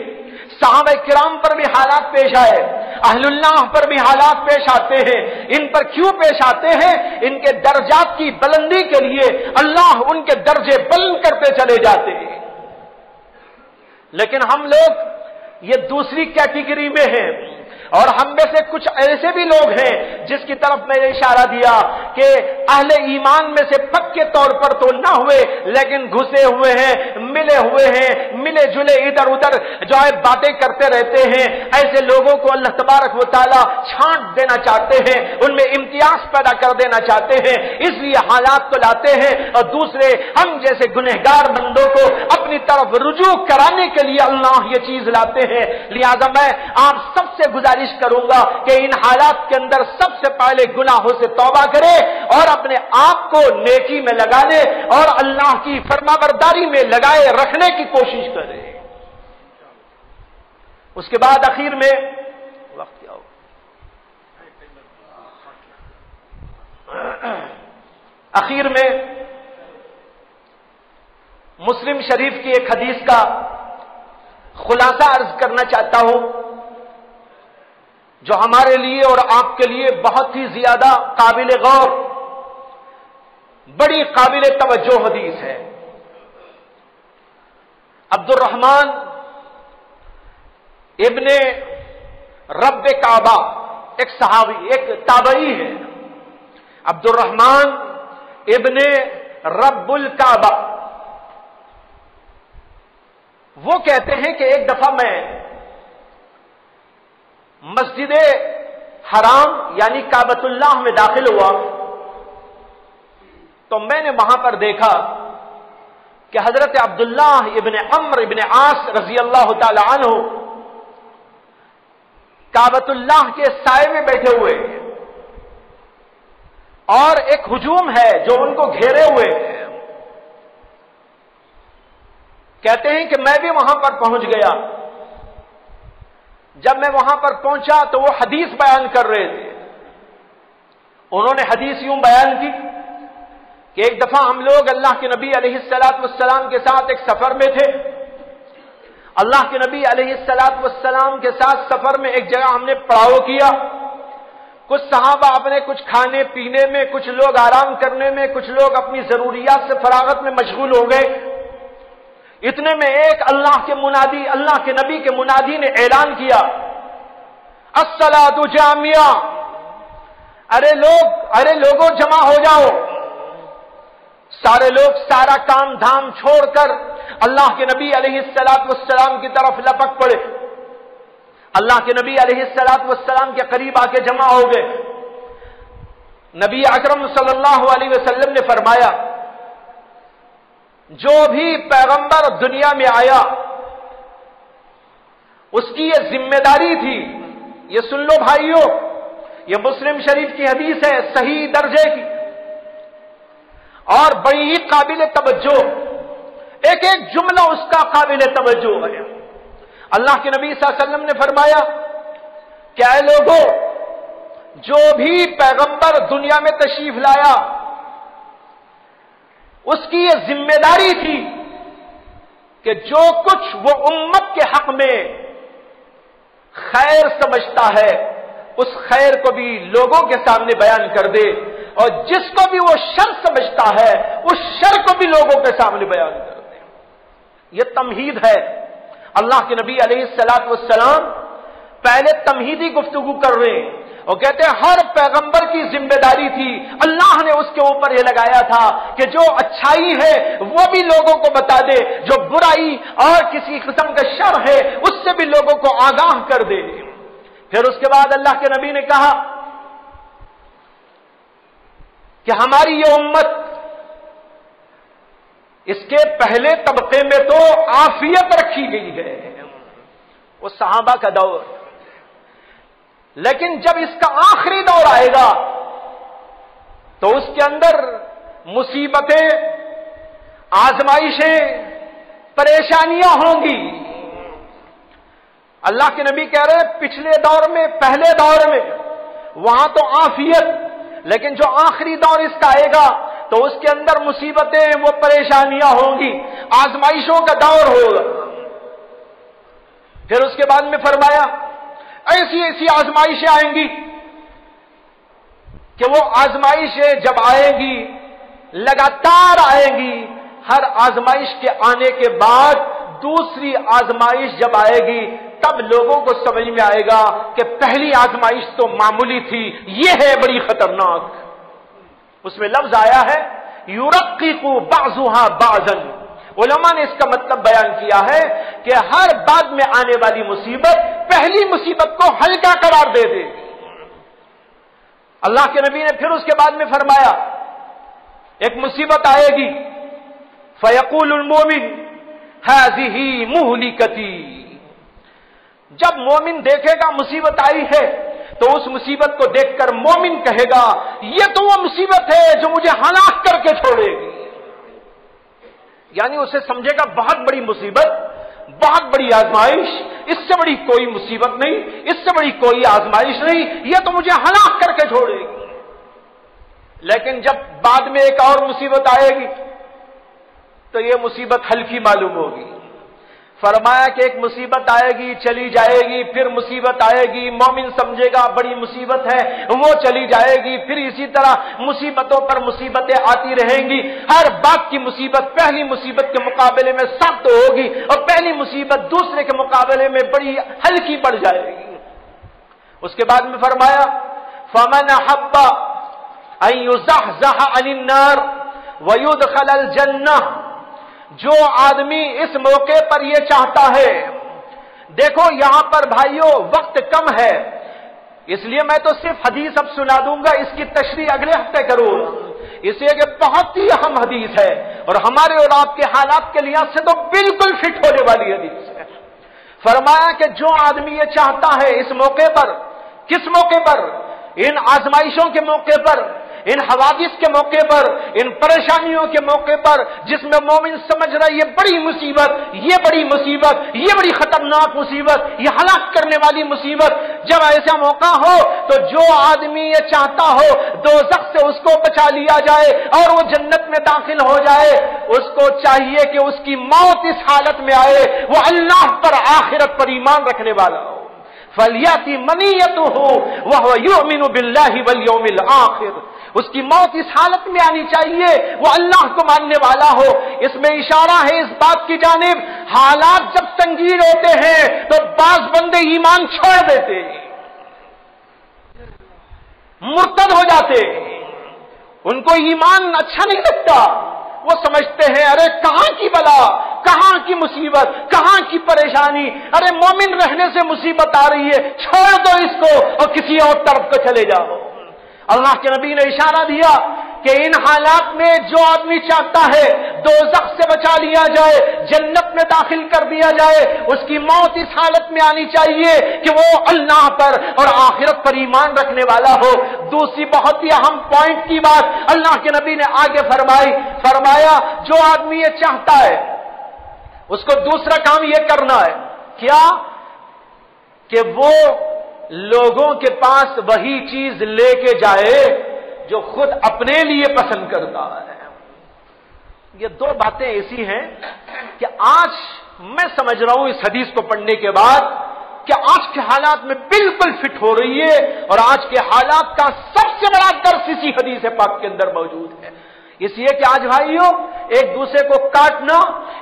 صحابہ کرام پر بھی حالات پیش آئے، اہل اللہ پر بھی حالات پیش آتے ہیں۔ ان پر کیوں پیش آتے ہیں؟ ان کے درجات کی بلندی کے لیے اللہ ان کے درجے بلند کرتے چلے جاتے ہیں۔ لیکن ہم لوگ یہ دوسری کیٹیگری میں ہیں، اور ہم میں سے کچھ ایسے بھی لوگ ہیں جس کی طرف میں نے اشارہ دیا کہ اہل ایمان میں سے پکے طور پر تو نہ ہوئے لیکن گھسے ہوئے ہیں، ملے جلے ادھر ادھر جو ہے باتیں کرتے رہتے ہیں۔ ایسے لوگوں کو اللہ تبارک و تعالی چھانٹ دینا چاہتے ہیں، ان میں امتیاز پیدا کر دینا چاہتے ہیں، اس لیے حالات کو لاتے ہیں، اور دوسرے ہم جیسے گنہگار بندوں کو اپنی طرف رجوع کرانے کے لیے اللہ یہ چیز لاتے ہیں۔ لہذا میں آپ سب سے گزارش کروں گا کہ ان حالات کے اندر سب سے پہلے گناہوں سے توبہ کرے اور اپنے آپ کو نیکی میں لگانے اور اللہ کی فرمانبرداری میں لگائے رکھنے کی کوشش کرے۔ اس کے بعد اخیر میں وقت کیا ہو، اخیر میں مسلم شریف کی ایک حدیث کا خلاصہ عرض کرنا چاہتا ہوں جو ہمارے لیے اور آپ کے لیے بہت ہی زیادہ قابل غور بڑی قابل توجہ حدیث ہے. عبد الرحمن ابن رب کعبہ ایک صحابی، ایک تابعی ہے. عبد الرحمن ابن رب الکعبہ، وہ کہتے ہیں کہ ایک دفعہ میں مسجد حرام یعنی کعبۃ اللہ میں داخل ہوا تو میں نے وہاں پر دیکھا کہ حضرت عبداللہ ابن عمرو ابن عاص رضی اللہ تعالی عنہ کعبۃ اللہ کے سائے میں بیٹھے ہوئے اور ایک ہجوم ہے جو ان کو گھیرے ہوئے. کہتے ہیں کہ میں بھی وہاں پر پہنچ گیا. جب میں وہاں پر پہنچا تو وہ حدیث بیان کر رہے تھے. انہوں نے حدیث یوں بیان کی کہ ایک دفعہ ہم لوگ اللہ کے نبی علیہ الصلوۃ والسلام کے ساتھ ایک سفر میں تھے. اللہ کے نبی علیہ الصلوۃ والسلام کے ساتھ سفر میں ایک جگہ ہم نے پڑاؤ کیا. کچھ صحابہ اپنے کچھ کھانے پینے میں، کچھ لوگ آرام کرنے میں، کچھ لوگ اپنی ضروریات سے فراغت میں مشغول ہو گئے. اتنے میں ایک اللہ کے منادی، اللہ کے نبی کے منادی نے اعلان کیا، الصلاۃ جامعہ، ارے لوگوں جمع ہو جاؤ. سارے لوگ سارا کام دھام چھوڑ کر اللہ کے نبی علیہ الصلوۃ والسلام کی طرف لپک پڑے. اللہ کے نبی علیہ الصلوۃ والسلام کے قریب آ کے جمع ہو گئے. نبی اکرم صلی اللہ علیہ وسلم نے فرمایا، جو بھی پیغمبر دنیا میں آیا اس کی یہ ذمہ داری تھی. یہ سن لو بھائیو، یہ مسلم شریف کی حدیث ہے صحیح درجے کی اور بڑی ہی قابل توجہ. ایک ایک جملہ اس کا قابل توجہ ہے. اللہ کے نبی صلی اللہ علیہ وسلم نے فرمایا کہ اے لوگوں، جو بھی پیغمبر دنیا میں تشریف لایا اس کی یہ ذمہ داری تھی کہ جو کچھ وہ امت کے حق میں خیر سمجھتا ہے اس خیر کو بھی لوگوں کے سامنے بیان کر دے، اور جس کو بھی وہ شر سمجھتا ہے اس شر کو بھی لوگوں کے سامنے بیان کر دے. یہ تمہید ہے. اللہ کے نبی علیہ الصلوۃ والسلام پہلے تمہیدی گفتگو کر رہے ہیں اور کہتے ہیں ہر پیغمبر کی ذمہ داری تھی، اللہ نے اس کے اوپر یہ لگایا تھا کہ جو اچھائی ہے وہ بھی لوگوں کو بتا دے، جو برائی اور کسی قسم کا شر ہے اس سے بھی لوگوں کو آگاہ کر دے. پھر اس کے بعد اللہ کے نبی نے کہا کہ ہماری یہ امت، اس کے پہلے طبقے میں تو عافیت رکھی گئی ہے، وہ صحابہ کا دور، لیکن جب اس کا آخری دور آئے گا تو اس کے اندر مصیبتیں، آزمائشیں، پریشانیاں ہوں گی. اللہ کے نبی کہہ رہے ہیں پچھلے دور میں، پہلے دور میں وہاں تو عافیت، لیکن جو آخری دور اس کا آئے گا تو اس کے اندر مصیبتیں، وہ پریشانیاں ہوں گی، آزمائشوں کا دور ہوگا. پھر اس کے بعد میں فرمایا ایسی ایسی آزمائشیں آئیں گی کہ وہ آزمائشیں جب آئیں گی لگاتار آئیں گی، ہر آزمائش کے آنے کے بعد دوسری آزمائش جب آئے گی تب لوگوں کو سمجھ میں آئے گا کہ پہلی آزمائش تو معمولی تھی، یہ ہے بڑی خطرناک. اس میں لفظ آیا ہے یرقق بعضها بعضا. علماء نے اس کا مطلب بیان کیا ہے کہ ہر بعد میں آنے والی مصیبت پہلی مصیبت کو ہلکا قرار دے دے. اللہ کے نبی نے پھر اس کے بعد میں فرمایا ایک مصیبت آئے گی فیقول المومن هذه مهلكتي. جب مومن دیکھے گا مصیبت آئی ہے تو اس مصیبت کو دیکھ کر مومن کہے گا یہ تو وہ مصیبت ہے جو مجھے ہلاک کر کے چھوڑے گی. یعنی اسے سمجھے گا بہت بڑی مصیبت، بہت بڑی آزمائش، اس سے بڑی کوئی مصیبت نہیں، اس سے بڑی کوئی آزمائش نہیں، یہ تو مجھے ہلاک کر کے چھوڑے گی. لیکن جب بعد میں ایک اور مصیبت آئے گی تو یہ مصیبت ہلکی معلوم ہوگی. فرمایا کہ ایک مصیبت آئے گی چلی جائے گی، پھر مصیبت آئے گی، مومن سمجھے گا بڑی مصیبت ہے، وہ چلی جائے گی، پھر اسی طرح مصیبتوں پر مصیبتیں آتی رہیں گی۔ ہر بات کی مصیبت پہلی مصیبت کے مقابلے میں سخت ہوگی اور پہلی مصیبت دوسرے کے مقابلے میں بڑی ہلکی پڑ جائے گی۔ اس کے بعد میں فرمایا فَمَنْ أَحَبَّ أَنْ يُزَحْزَحَ عَنِ النَّارِ وَيُدْخَلَ الْجَنَّةَ، جو آدمی اس موقع پر یہ چاہتا ہے، دیکھو یہاں پر بھائیوں وقت کم ہے، اس لیے میں تو صرف حدیث اب سنا دوں گا، اس کی تشریح اگلے ہفتے کروں، اس لیے کہ بہت ہی اہم حدیث ہے اور ہمارے اور آپ کے حالات کے لحاظ سے تو بالکل فٹ ہونے والی حدیث ہے۔ فرمایا کہ جو آدمی یہ چاہتا ہے اس موقع پر، کس موقع پر؟ ان آزمائشوں کے موقع پر، ان حوادث کے موقع پر، ان پریشانیوں کے موقع پر، جس میں مومن سمجھ رہا ہے یہ بڑی مصیبت، یہ بڑی مصیبت، یہ بڑی خطرناک مصیبت، یہ ہلاک کرنے والی مصیبت، جب ایسا موقع ہو تو جو آدمی یہ چاہتا ہو دوزخ سے اس کو بچا لیا جائے اور وہ جنت میں داخل ہو جائے، اس کو چاہیے کہ اس کی موت اس حالت میں آئے وہ اللہ پر آخرت پر ایمان رکھنے والا ہو۔ فَلْيَأْتِ مَنِيَّتُهُ وَهُوَ يُؤْمِنُ بِاللَّهِ وَالْيَوْمِ الْآخِرِ، اس کی موت اس حالت میں آنی چاہیے وہ اللہ کو ماننے والا ہو۔ اس میں اشارہ ہے اس بات کی جانب حالات جب سنگین ہوتے ہیں تو بعض بندے ایمان چھوڑ دیتے، مرتد ہو جاتے، ان کو ایمان اچھا نہیں لگتا، وہ سمجھتے ہیں ارے کہاں کی بلا، کہاں کی مصیبت، کہاں کی پریشانی، ارے مومن رہنے سے مصیبت آ رہی ہے، چھوڑ دو اس کو اور کسی اور طرف کو چلے جاؤ۔ اللہ کے نبی نے اشارہ دیا کہ ان حالات میں جو آدمی چاہتا ہے دوزخ سے بچا لیا جائے، جنت میں داخل کر دیا جائے، اس کی موت اس حالت میں آنی چاہیے کہ وہ اللہ پر اور آخرت پر ایمان رکھنے والا ہو۔ دوسری بہت ہی اہم پوائنٹ کی بات اللہ کے نبی نے آگے فرمایا جو آدمی یہ چاہتا ہے اس کو دوسرا کام یہ کرنا ہے، کیا کہ وہ لوگوں کے پاس وہی چیز لے کے جائے جو خود اپنے لیے پسند کرتا ہے۔ یہ دو باتیں ایسی ہیں کہ آج میں سمجھ رہا ہوں اس حدیث کو پڑھنے کے بعد کہ آج کے حالات میں بالکل فٹ ہو رہی ہے اور آج کے حالات کا سب سے بڑا درس اسی حدیث پاک کے اندر موجود ہے۔ اس لیے کہ آج بھائیوں ایک دوسرے کو کاٹنا،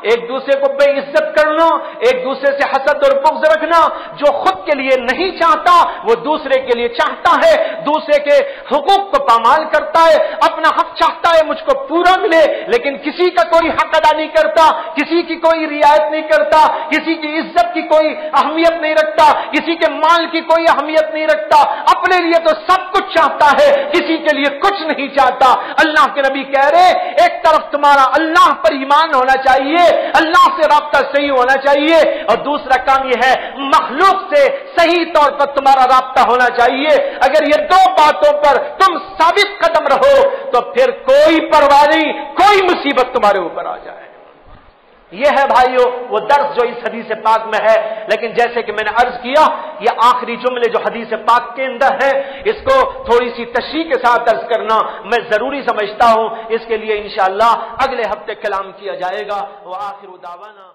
ایک دوسرے کو بے عزت کرنا، ایک دوسرے سے حسد اور بغض رکھنا، جو خود کے لیے نہیں چاہتا وہ دوسرے کے لیے چاہتا ہے، دوسرے کے حقوق کو پامال کرتا ہے، اپنا حق چاہتا ہے مجھ کو پورا ملے، لیکن کسی کا کوئی حق ادا نہیں کرتا، کسی کی کوئی رعایت نہیں کرتا، کسی کی عزت کی کوئی اہمیت نہیں رکھتا، کسی کے مال کی کوئی اہمیت نہیں رکھتا، اپنے لیے تو سب کچھ چاہتا ہے، کسی کے لیے کچھ نہیں چاہتا۔ اللہ کے نبی کہہ رہے ایک طرف تمہارا اللہ پر ایمان ہونا چاہیے، اللہ سے رابطہ صحیح ہونا چاہیے، اور دوسرا کام یہ ہے مخلوق سے صحیح طور پر تمہارا رابطہ ہونا چاہیے۔ اگر یہ دو باتوں پر تم ثابت قدم رہو تو پھر کوئی پرواہ نہیں، کوئی مصیبت تمہارے اوپر آ جائے۔ یہ ہے بھائیو وہ درس جو اس حدیث پاک میں ہے، لیکن جیسے کہ میں نے عرض کیا یہ آخری جملے جو حدیث پاک کے اندر ہے اس کو تھوڑی سی تشریح کے ساتھ عرض کرنا میں ضروری سمجھتا ہوں، اس کے لیے انشاءاللہ اگلے ہفتے کلام کیا جائے گا۔ وآخر دعوانا